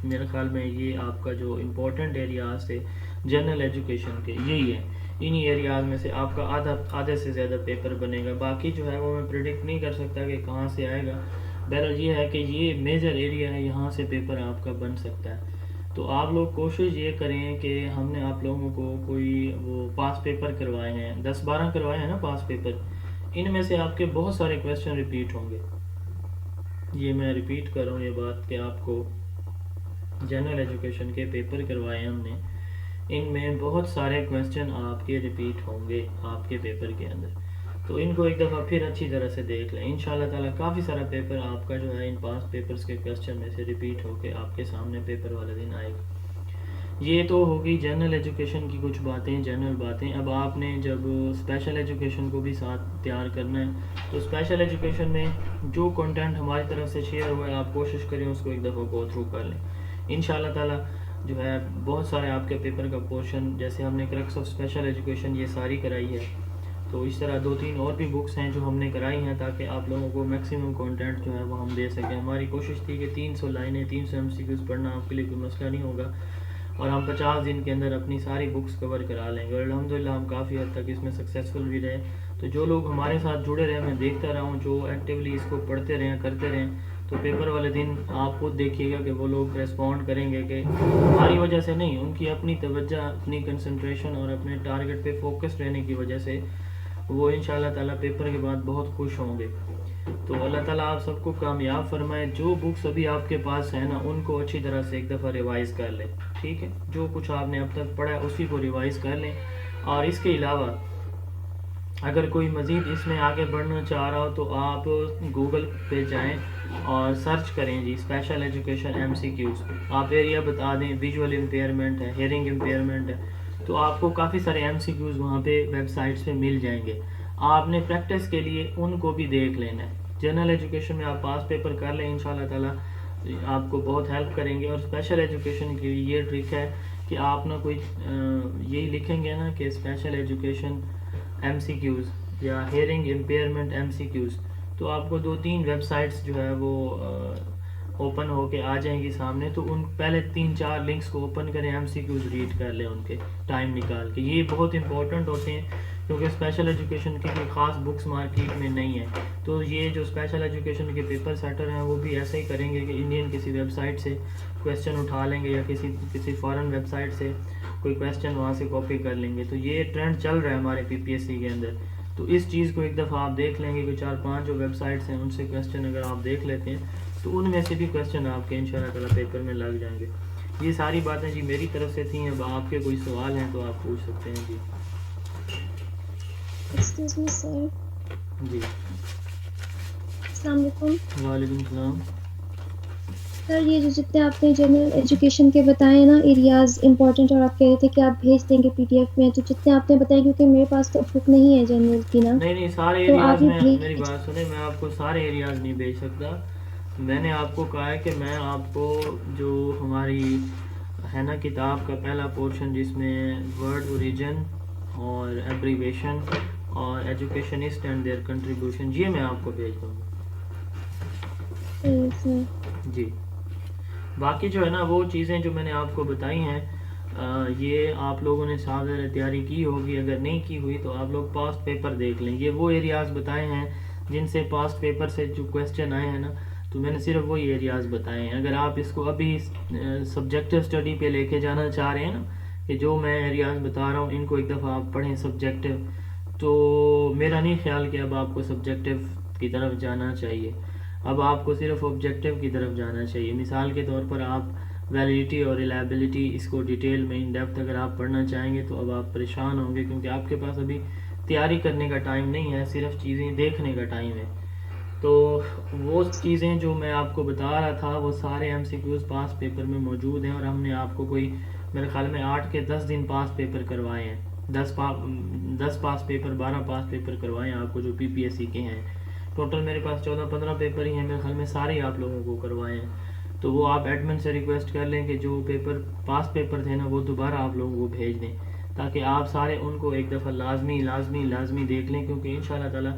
میرے خیال میں یہ آپ کا جو امپورٹنٹ ایریاز تھے جنرل ایجوکیشن کے یہی ہے. انہی ایریاز میں سے آپ کا آدھے سے زیادہ پیپر بنے گا. باقی جو ہے وہ میں پریڈکٹ نہیں کر سکتا کہ کہاں سے آئے گا. بہرحال یہ ہے کہ یہ میجر ایریا ہے, یہاں سے پیپر آپ کا بن سکتا ہے. تو آپ لوگ کوشش یہ کریں کہ ہم نے آپ لوگوں کو کوئی وہ پاس پیپر کروائے ہیں, 10-12 کروائے ہیں نا پاس پیپر. ان میں سے آپ کے بہت سارے کویسچن ریپیٹ ہوں گے. یہ میں ریپیٹ کر رہا ہوں یہ بات کہ آپ کو جنرل ایجوکیشن کے پیپر کروائے ہیں ہم نے, ان میں بہت سارے کویسچن آپ کے ریپیٹ ہوں گے آپ کے پیپر کے اندر. تو ان کو ایک دفعہ پھر اچھی طرح سے دیکھ لیں. انشاءاللہ تعالیٰ کافی سارا پیپر آپ کا جو ہے ان پاس پیپرز کے کویسچن میں سے ریپیٹ ہو کے آپ کے سامنے پیپر والے دن آئے گا. یہ تو ہوگی جنرل ایجوکیشن کی کچھ باتیں, جنرل باتیں. اب آپ نے جب اسپیشل ایجوکیشن کو بھی ساتھ تیار کرنا ہے تو اسپیشل ایجوکیشن میں جو کنٹینٹ ہماری طرف سے شیئر ہوا ہے آپ کوشش کریں اس کو ایک دفعہ گو تھرو کر لیں. انشاءاللہ تعالیٰ جو ہے بہت سارے آپ کے پیپر کا پورشن, جیسے ہم نے کرکس آف اسپیشل ایجوکیشن یہ ساری کرائی ہے, تو اس طرح 2-3 اور بھی بکس ہیں جو ہم نے کرائی ہیں تاکہ آپ لوگوں کو میکسیمم کنٹینٹ جو ہے وہ ہم دے سکیں. ہماری کوشش تھی کہ 300 لائنیں 300 MCQs پڑھنا آپ کے لیے کوئی مسئلہ نہیں ہوگا, اور ہم 50 دن کے اندر اپنی ساری بکس کور کرا لیں گے. اور الحمدللہ ہم کافی حد تک اس میں سکسیزفل بھی رہے. تو جو لوگ ہمارے ساتھ جڑے رہے, میں دیکھتا رہا ہوں جو ایکٹیولی اس کو پڑھتے رہیں کرتے رہیں, تو پیپر والے دن آپ خود دیکھیے گا کہ وہ لوگ ریسپونڈ کریں گے کہ ہماری وجہ سے نہیں, ان کی اپنی توجہ, اپنی کنسنٹریشن اور اپنے ٹارگٹ پہ فوکس رہنے کی وجہ سے وہ انشاءاللہ تعالیٰ پیپر کے بعد بہت خوش ہوں گے. تو اللہ تعالیٰ آپ سب کو کامیاب فرمائے. جو بکس ابھی آپ کے پاس ہیں نا ان کو اچھی طرح سے ایک دفعہ ریوائز کر لیں, ٹھیک ہے. جو کچھ آپ نے اب تک پڑھا ہے اسی کو ریوائز کر لیں. اور اس کے علاوہ اگر کوئی مزید اس میں آگے بڑھنا چاہ رہا ہو تو آپ گوگل پہ جائیں اور سرچ کریں جی اسپیشل ایجوکیشن MCQs. آپ ایریا بتا دیں, ویژول امپیئرمنٹ ہے, ہیئرنگ امپیئرمنٹ ہے, تو آپ کو کافی سارے MCQs وہاں پہ ویب سائٹس پہ مل جائیں گے. آپ نے پریکٹس کے لیے ان کو بھی دیکھ لینا ہے. جنرل ایجوکیشن میں آپ پاس پیپر کر لیں, انشاءاللہ تعالیٰ آپ کو بہت ہیلپ کریں گے. اور اسپیشل ایجوکیشن کے لیے یہ ٹرک ہے کہ آپ نہ کوئی یہی لکھیں گے نا کہ اسپیشل ایجوکیشن MCQs یا ہیئرنگ امپیئرمنٹ MCQs, تو آپ کو 2-3 ویب سائٹس جو ہے وہ اوپن ہو کے آ جائیں گی سامنے. تو ان پہلے 3-4 لنکس کو اوپن کریں, MCQs ریڈ کر لیں ان کے ٹائم نکال کے. یہ بہت امپورٹنٹ ہوتے ہیں کیونکہ اسپیشل ایجوکیشن کی کوئی خاص بکس مارکیٹ میں نہیں ہے. تو یہ جو اسپیشل ایجوکیشن کے پیپر سیٹر ہیں وہ بھی ایسے ہی کریں گے کہ انڈین کسی ویب سائٹ سے کویسچن اٹھا لیں گے یا کسی فارن ویب سائٹ سے کوئی کویسچن وہاں سے کاپی کر لیں گے. تو یہ ٹرینڈ چل رہا ہے ہمارے PPSC کے اندر. تو اس چیز کو ایک دفعہ آپ دیکھ لیں گے کہ 4-5 جو ویب سائٹس ہیں ان سے کویسچن اگر آپ دیکھ لیتے ہیں تو ان میں سے بھی کویسچن آپ کے انشاءاللہ تعالیٰ پیپر میں لگ جائیں گے. یہ ساری باتیں جی میری طرف سے تھیں. اب آپ کے کوئی سوال ہیں تو آپ پوچھ سکتے ہیں جی.
ایکسکیوز می سر.
جی
السلام علیکم.
وعلیکم السلام.
سر یہ جو جتنے آپ نے جنرل ایجوکیشن کے بتائے نا ایریاز امپورٹنٹ, اور آپ کہہ رہے تھے کہ آپ بھیج دیں گے PDF میں, تو جتنے آپ نے بتائے کیونکہ میرے پاس تو بک نہیں ہے جنرل کی نا,
نہیں سارے
تو
ایریاز
آپ یہ
میں, میری
بھیج.
بات سنیں, میں آپ کو سارے ایریاز نہیں بھیج سکتا. میں نے آپ کو کہا ہے کہ میں آپ کو جو ہماری ہے نا کتاب کا پہلا پورشن جس میں ورڈ اوریجن اور ایبریویشن اور ایجوکیشنسٹ اینڈ دیئر کنٹریبیوشن, یہ میں آپ کو بھیج دوں گا. جی باقی جو ہے نا وہ چیزیں جو میں نے آپ کو بتائی ہیں یہ آپ لوگوں نے صاف تیاری کی ہوگی. اگر نہیں کی ہوئی تو آپ لوگ پاسٹ پیپر دیکھ لیں. یہ وہ ایریاز بتائے ہیں جن سے پاسٹ پیپر سے جو کویسچن آئے ہیں نا, تو میں نے صرف وہی ایریاز بتائے ہیں. اگر آپ اس کو ابھی سبجیکٹیو اسٹڈی پہ لے کے جانا چاہ رہے ہیں نا کہ جو میں ایریاز بتا رہا ہوں ان کو ایک دفعہ آپ پڑھیں سبجیکٹیو, تو میرا نہیں خیال کہ اب آپ کو سبجیکٹیو کی طرف جانا چاہیے. اب آپ کو صرف آبجیکٹیو کی طرف جانا چاہیے. مثال کے طور پر آپ ویلیڈیٹی اور ریلائبلٹی اس کو ڈیٹیل میں ان ڈیپتھ اگر آپ پڑھنا چاہیں گے تو اب آپ پریشان ہوں گے کیونکہ آپ کے پاس ابھی تیاری کرنے کا ٹائم نہیں ہے, صرف چیزیں دیکھنے کا ٹائم ہے. تو وہ چیزیں جو میں آپ کو بتا رہا تھا وہ سارے MCQs پاس پیپر میں موجود ہیں, اور ہم نے آپ کو کوئی میرے خیال میں 8 کے 10 دن پاس پیپر کروائے ہیں، 10 پاس پیپر 12 پاس پیپر کروائے ہیں آپ کو جو پی پی ایس سی کے ہیں. ٹوٹل میرے پاس 14-15 پیپر ہی ہیں، میرے خیال میں سارے آپ لوگوں کو کروائے ہیں. تو وہ آپ ایڈمن سے ریکویسٹ کر لیں کہ جو پیپر پاس پیپر تھے نا وہ دوبارہ آپ لوگوں کو بھیج دیں، تاکہ آپ سارے ان کو ایک دفعہ لازمی دیکھ لیں. کیونکہ انشاءاللہ تعالیٰ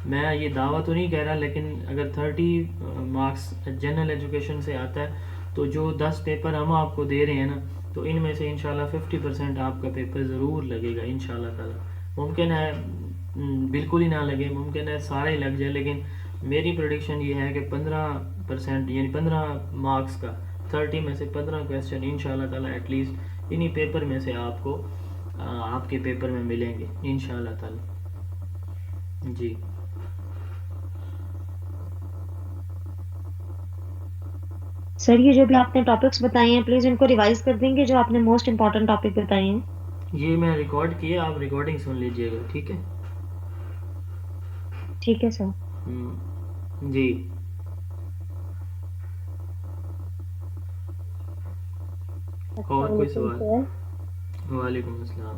میں یہ دعویٰ تو نہیں کہہ رہا، لیکن اگر 30 مارکس جنرل ایجوکیشن سے آتا ہے تو جو 10 پیپر ہم آپ کو دے رہے ہیں نا، تو ان میں سے انشاءاللہ 50% آپ کا پیپر ضرور لگے گا انشاءاللہ تعالیٰ. ممکن ہے بالکل ہی نہ لگے، ممکن ہے سارا ہی لگ جائے، لیکن میری پریڈکشن یہ ہے کہ 15% یعنی 15 مارکس کا 30 میں سے 15 کویسچن انشاءاللہ تعالیٰ ایٹ لیسٹ انہی پیپر میں سے آپ کو آپ کے پیپر میں ملیں گے انشاءاللہ تعالیٰ. جی
سر یہ جو بھی آپ نے ٹاپکس بتائے ہیں پلیز ان کو ریوائز کر دیں گے، جو آپ نے موسٹ امپورٹنٹ ٹاپک بتائے ہیں.
یہ میں ریکارڈ کیا، آپ ریکارڈنگ سن لیجئے گا، ٹھیک ہے؟
ٹھیک ہے سر.
جی اور کوئی سوال؟ وعلیکم السلام.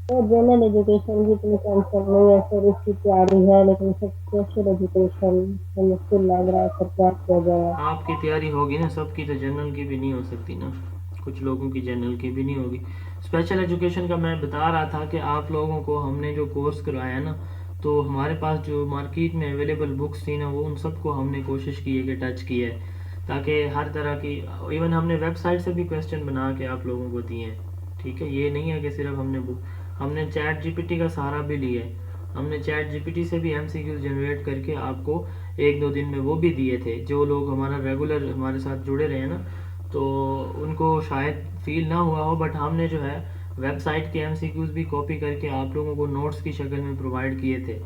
جنرل ایجوکیشن کی اتنی ٹینشن نہیں ہے سر، اس کی تیاری ہے، لیکن سوشل ایجوکیشن مشکل لگ رہا ہے سر، کیا کیا جائے.
آپ کی تیاری ہوگی نا، سب کی تو جنرل کی بھی نہیں ہو سکتی نا، کچھ لوگوں کی جنرل کی بھی نہیں ہوگی. اسپیشل ایجوکیشن کا میں بتا رہا تھا کہ آپ لوگوں کو ہم نے جو کورس کروایا نا، تو ہمارے پاس جو مارکیٹ میں اویلیبل بکس تھی نا، وہ ان سب کو ہم نے کوشش کی ہے کہ ٹچ کی ہے، تاکہ ہر طرح کی، ایون ہم نے ویب سائٹ سے بھی کویسچن بنا کے آپ لوگوں کو دیے ہیں. ٹھیک ہے، یہ نہیں ہے کہ صرف ہم نے چیٹ جی پی ٹی کا سہارا بھی لیا ہے. ہم نے چیٹ جی پی ٹی سے بھی MCQs جنریٹ کر کے آپ کو 1-2 دن میں وہ بھی دیے تھے. جو لوگ ہمارا ریگولر ہمارے ساتھ جڑے رہے ہیں نا، تو ان کو شاید فیل نہ ہوا ہو، بٹ ہم نے جو ہے ویب سائٹ کے MCQs بھی کاپی کر کے آپ لوگوں کو نوٹس کی شکل میں پرووائڈ کیے تھے.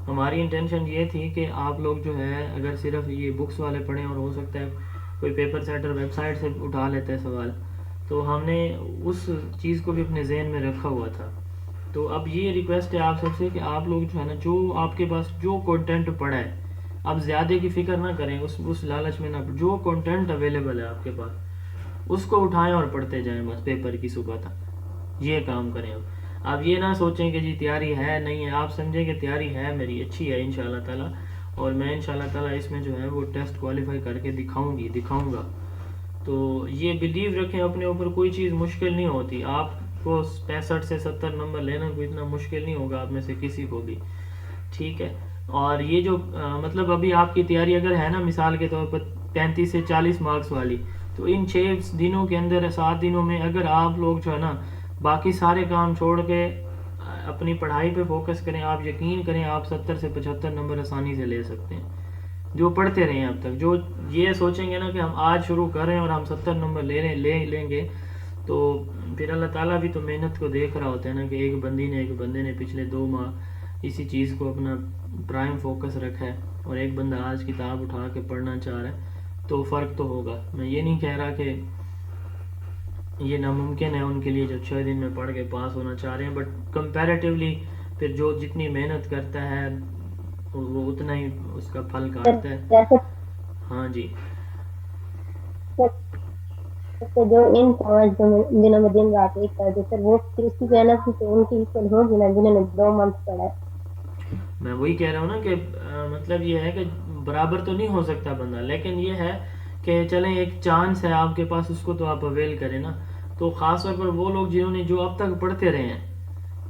ہماری انٹینشن یہ تھی کہ آپ لوگ جو ہے اگر صرف یہ بکس والے پڑھیں، اور ہو سکتا ہے کوئی پیپر سیٹر ویب سائٹ سے اٹھا لیتا ہے سوال، تو ہم نے اس چیز کو بھی اپنے ذہن میں رکھا ہوا تھا. تو اب یہ ریکویسٹ ہے آپ سب سے کہ آپ لوگ جو ہے نا، جو آپ کے پاس جو کنٹینٹ پڑا ہے، اب زیادہ کی فکر نہ کریں، اس لالچ میں نہ، جو کنٹینٹ اویلیبل ہے آپ کے پاس اس کو اٹھائیں اور پڑھتے جائیں بس پیپر کی صبح تک. یہ کام کریں. اب یہ نہ سوچیں کہ جی تیاری ہے نہیں ہے، آپ سمجھیں کہ تیاری ہے میری اچھی ہے انشاءاللہ تعالیٰ، اور میں انشاءاللہ تعالیٰ اس میں جو ہے وہ ٹیسٹ کوالیفائی کر کے دکھاؤں گا. تو یہ بلیو رکھیں اپنے اوپر، کوئی چیز مشکل نہیں ہوتی. آپ کو 65 سے 70 نمبر لینا کوئی اتنا مشکل نہیں ہوگا آپ میں سے کسی کو بھی. ٹھیک ہے، اور یہ جو مطلب ابھی آپ کی تیاری اگر ہے نا، مثال کے طور پر 35 سے 40 مارکس والی، تو ان 6 دنوں کے اندر 7 دنوں میں اگر آپ لوگ جو ہے نا باقی سارے کام چھوڑ کے اپنی پڑھائی پہ فوکس کریں، آپ یقین کریں آپ 70 سے 75 نمبر آسانی سے لے سکتے ہیں. جو پڑھتے رہے ہیں اب تک، جو یہ سوچیں گے نا کہ ہم آج شروع کریں اور ہم 70 نمبر لیں گے، تو پھر اللہ تعالیٰ بھی تو محنت کو دیکھ رہا ہوتا ہے نا، کہ ایک بندے نے پچھلے 2 ماہ اسی چیز کو اپنا پرائم فوکس رکھا ہے، اور ایک بندہ آج کتاب اٹھا کے پڑھنا چاہ رہا ہے، تو فرق تو ہوگا. میں یہ نہیں کہہ رہا کہ یہ ناممکن ہے ان کے لیے جو 6 دن میں پڑھ کے پاس ہونا چاہ رہے ہیں، بٹ کمپیریٹیولی پھر جو جتنی محنت کرتا ہے وہ اتنا ہی اس کا پھل کاٹتا ہے. ہاں جی.
تو جو ان 5 دنوں میں دن رات ایک کرتے سر، وہ پھر اس کی محنت سے ان کی حصل ہوگی نا، جنہوں نے 2 منتھ پڑھا ہے.
میں وہی کہہ رہا ہوں نا کہ مطلب یہ ہے کہ برابر تو نہیں ہو سکتا بندہ، لیکن یہ ہے کہ چلیں ایک چانس ہے آپ کے پاس، اس کو تو آپ اویل کریں نا. تو خاص طور پر وہ لوگ جنہوں نے جو اب تک پڑھتے رہے ہیں،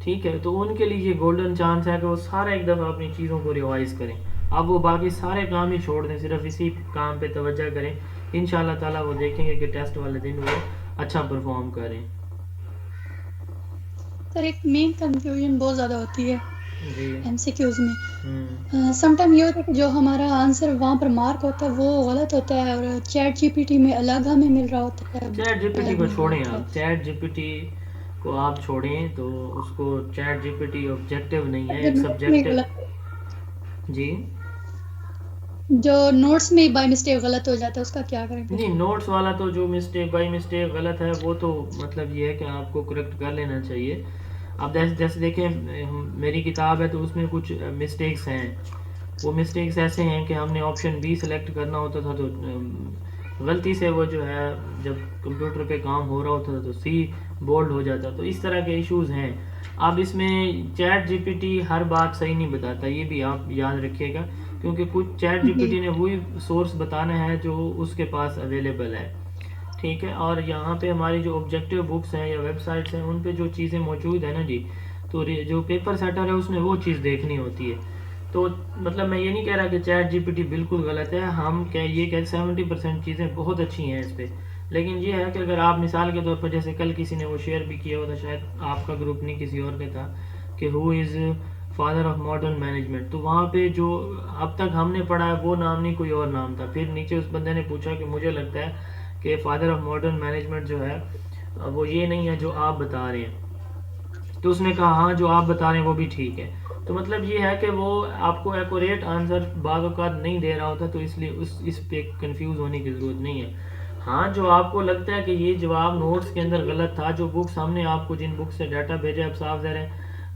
ٹھیک ہے، تو ان کے لیے یہ گولڈن چانس ہے کہ وہ سارا ایک دفعہ اپنی چیزوں کو ریوائز کریں. اب وہ باقی سارے کام ہی چھوڑ دیں، صرف اسی کام پہ توجہ کریں. انشاءاللہ تعالیٰ وہ دیکھیں گے کہ ٹیسٹ والے دن وہ اچھا پرفارم کریں.
سر ایک مین کنفیوژن بہت زیادہ ہوتی ہے
جی
MCQs میں. سم ٹائم یہ ہوتا ہے کہ جو ہمارا آنسر وہاں پر مارک ہوتا ہے وہ غلط ہوتا ہے، اور چیٹ جی پی ٹی میں الگ ہمیں مل رہا ہوتا ہے.
چیٹ جی پی ٹی کو چھوڑیں، آپ چیٹ جی پی ٹی کو آپ چھوڑیں، تو اس کو ChatGPT objective نہیں ہے، ایک سبجیکٹیو. جی
جو نوٹس میں بائی مسٹیک غلط ہو جاتا ہے اس کا کیا کریں؟
نہیں، نوٹس والا تو جو بائی مسٹیک غلط ہے وہ تو مطلب یہ ہے کہ آپ کو کریکٹ کر لینا چاہیے. اب جیسے دیکھیں میری کتاب ہے تو اس میں کچھ مسٹیکس ہیں. وہ مسٹیکس ایسے ہیں کہ ہم نے آپشن B سلیکٹ کرنا ہوتا تھا، تو غلطی سے وہ جو ہے جب کمپیوٹر پہ کام ہو رہا ہوتا ہے تو سی بولڈ ہو جاتا ہے. تو اس طرح کے ایشوز ہیں. اب اس میں چیٹ جی پی ٹی ہر بات صحیح نہیں بتاتا, یہ بھی آپ یاد رکھیے گا, کیونکہ کچھ چیٹ جی پی ٹی نے وہی سورس بتانا ہے جو اس کے پاس اویلیبل ہے, ٹھیک ہے. اور یہاں پہ ہماری جو آبجیکٹیو بکس ہیں یا ویب سائٹس ہیں ان پہ جو چیزیں موجود ہیں نا جی, تو جو پیپر سیٹر ہے اس نے وہ چیز دیکھنی ہوتی ہے. تو مطلب میں یہ نہیں کہہ رہا کہ چیٹ جی پی ٹی بالکل غلط ہے, ہم یہ کہ 70% چیزیں بہت اچھی ہیں اس پہ, لیکن یہ ہے کہ اگر آپ مثال کے طور پر جیسے کل کسی نے وہ شیئر بھی کیا ہوتا, شاید آپ کا گروپ نہیں کسی اور کا تھا, کہ ہو is father of modern management, تو وہاں پہ جو اب تک ہم نے پڑھا ہے وہ نام نہیں, کوئی اور نام تھا. پھر نیچے اس بندے نے پوچھا کہ مجھے لگتا ہے کہ فادر آف ماڈرن مینجمنٹ جو ہے وہ یہ نہیں ہے جو آپ بتا رہے ہیں. تو اس نے کہا ہاں جو آپ بتا رہے ہیں وہ بھی ٹھیک ہے. تو مطلب یہ ہے کہ وہ آپ کو ایکوریٹ آنسر بعض اوقات نہیں دے رہا ہوتا, تو اس لیے اس پہ کنفیوز ہونے کی ضرورت نہیں ہے. ہاں جو آپ کو لگتا ہے کہ یہ جواب نوٹس کے اندر غلط تھا, جو بکس ہم نے آپ کو جن بکس سے ڈیٹا بھیجا اب صاف ظاہر ہے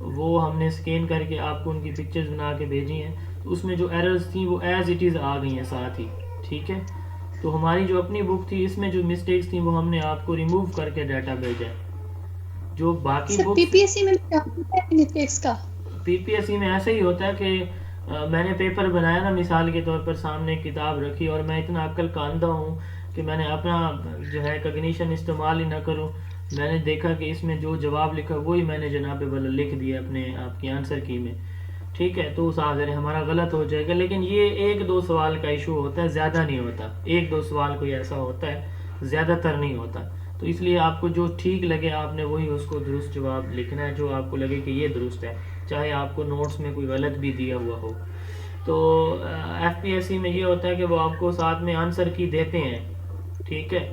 وہ ہم نے اسکین کر کے آپ کو ان کی پکچرز بنا کے بھیجی ہیں, تو اس میں جو ایررز تھیں وہ ایز اٹ از آ گئی ہیں ساتھ ہی, ٹھیک ہے. تو ہماری جو اپنی بک تھی اس میں جو مسٹیکس تھیں وہ ہم نے آپ کو ریموو کر کے ڈیٹا بھیجا ہے. جو باقی
سر پی پی ایس سی میں مسٹیکس کا
پی پی ایس سی میں ایسا ہی ہوتا ہے کہ میں نے پیپر بنایا نا, مثال کے طور پر سامنے کتاب رکھی اور میں اتنا عقل کاندہ ہوں کہ میں نے اپنا جو ہے کگنیشن استعمال ہی نہ کروں, میں نے دیکھا کہ اس میں جو جواب لکھا وہی میں نے جناب والا لکھ دیا اپنے آپ کی آنسر کی میں, ٹھیک ہے. تو حاضر ہمارا غلط ہو جائے گا, لیکن یہ 1-2 سوال کا ایشو ہوتا ہے, زیادہ نہیں ہوتا. 1-2 سوال کوئی ایسا ہوتا ہے, زیادہ تر نہیں ہوتا. تو اس لیے آپ کو جو ٹھیک لگے آپ نے وہی اس کو درست جواب لکھنا ہے, جو آپ کو لگے کہ یہ درست ہے, چاہے آپ کو نوٹس میں کوئی غلط بھی دیا ہوا ہو. تو ایف پی ایس سی میں یہ ہوتا ہے کہ وہ آپ کو ساتھ میں آنسر کی دیتے ہیں, ٹھیک ہے,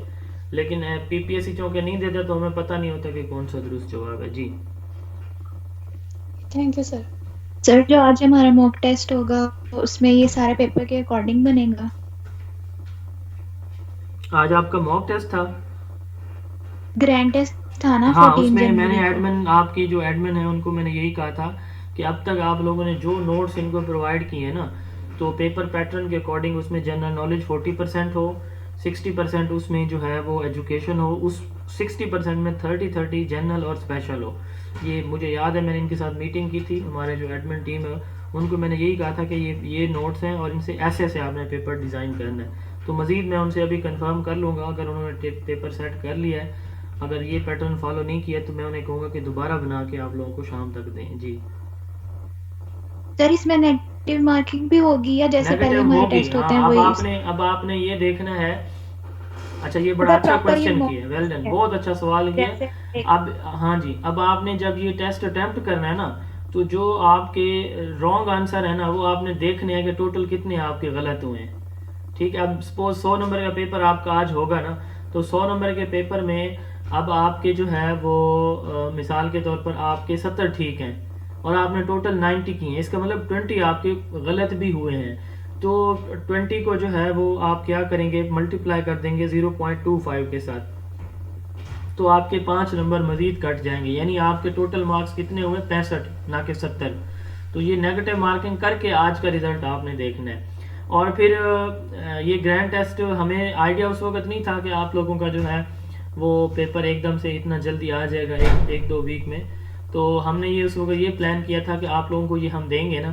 لیکن پی پی ایس سی چونکہ نہیں دیتا تو ہمیں پتہ نہیں ہوتا کہ کون سا درست جواب ہے. جی
تھینک یو سر.
سر جو آج ہمارا موک ٹیسٹ ہوگا اس میں یہ سارے پیپر کے اکارڈنگ بنے گا؟
آج آپ کا موک ٹیسٹ تھا,
گرینڈ ٹیسٹ تھا نا
ہاں
14
اس میں میں نے
جنوری کو.
ایڈمن آپ کی جو ایڈمن ہیں ان کو میں نے یہی کہا تھا کہ اب تک آپ لوگوں نے جو نوٹس ان کو پرووائڈ کیے ہیں نا, تو پیپر پیٹرن کے اکارڈنگ اس میں جنرل نالج 40% ہو, 60% اس میں جو ہے وہ ایجوکیشن ہو, اس 60% میں 30 جنرل اور اسپیشل ہو. یہ مجھے یاد ہے میں نے ان کے ساتھ میٹنگ کی تھی, ہمارے جو ایڈمن ٹیم ہے ان کو میں نے یہی کہا تھا کہ یہ نوٹس ہیں اور ان سے ایسے آپ نے پیپر ڈیزائن کرنا ہے. تو مزید میں ان سے ابھی کنفرم کر لوں گا, اگر انہوں نے پیپر سیٹ کر لیا ہے, اگر یہ پیٹرن فالو نہیں کیا تو میں انہیں کہوں گا کہ دوبارہ بنا کے آپ لوگوں کو شام تک دیں. جی
سر اس میں نیگیٹو مارکنگ بھی ہوگی یا جیسے پہلے
نیگیٹو
ہمارے
ہوگی,
ٹیسٹ ہوتے
ہاں.
ہیں وہی؟
اب آپ نے یہ دیکھنا ہے. اچھا یہ بڑا اچھا کوشچن کیا, ویل ڈن, بہت اچھا سوال کیا. اب ہاں جی, اب آپ نے جب یہ ٹیسٹ اٹیمپٹ کرنا ہے نا, تو جو آپ کے رانگ آنسر ہے نا وہ آپ نے دیکھنے ہیں کہ ٹوٹل کتنے آپ کے غلط ہوئے ہیں, ٹھیک ہے. اب سپوز 100 نمبر کا پیپر آپ کا آج ہوگا نا, تو 100 نمبر کے پیپر میں اب آپ کے جو ہے وہ مثال کے طور پر آپ کے 70 ٹھیک ہیں اور آپ نے ٹوٹل 90 کی ہیں, اس کا مطلب 20 آپ کے غلط بھی ہوئے ہیں. تو 20 کو جو ہے وہ آپ کیا کریں گے, ملٹیپلائی کر دیں گے 0.25 کے ساتھ, تو آپ کے 5 نمبر مزید کٹ جائیں گے, یعنی آپ کے ٹوٹل مارکس کتنے ہوئے 65 نہ کہ 70. تو یہ نیگیٹو مارکنگ کر کے آج کا ریزلٹ آپ نے دیکھنا ہے. اور پھر یہ گرینڈ ٹیسٹ ہمیں آئیڈیا اس وقت نہیں تھا کہ آپ لوگوں کا جو ہے وہ پیپر ایک دم سے اتنا جلدی آ جائے گا 1-2 ویک میں. تو ہم نے یہ اس وقت یہ پلان کیا تھا کہ آپ لوگوں کو یہ ہم دیں گے نا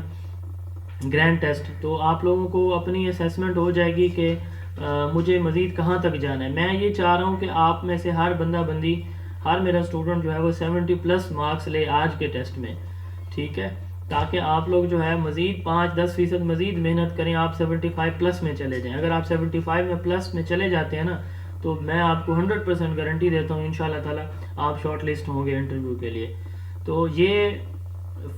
گرینڈ ٹیسٹ, تو آپ لوگوں کو اپنی اسیسمنٹ ہو جائے گی کہ مجھے مزید کہاں تک جانا ہے. میں یہ چاہ رہا ہوں کہ آپ میں سے ہر بندہ بندی, ہر میرا اسٹوڈنٹ جو ہے وہ 70+ مارکس لے آج کے ٹیسٹ میں, ٹھیک ہے, تاکہ آپ لوگ جو ہے مزید 5-10% مزید محنت کریں, آپ 75+ میں چلے جائیں. اگر آپ 75 میں پلس میں چلے جاتے ہیں نا, تو میں آپ کو 100% گارنٹی دیتا ہوں انشاءاللہ تعالی آپ شارٹ لسٹ ہوں گے انٹرویو کے لیے. تو یہ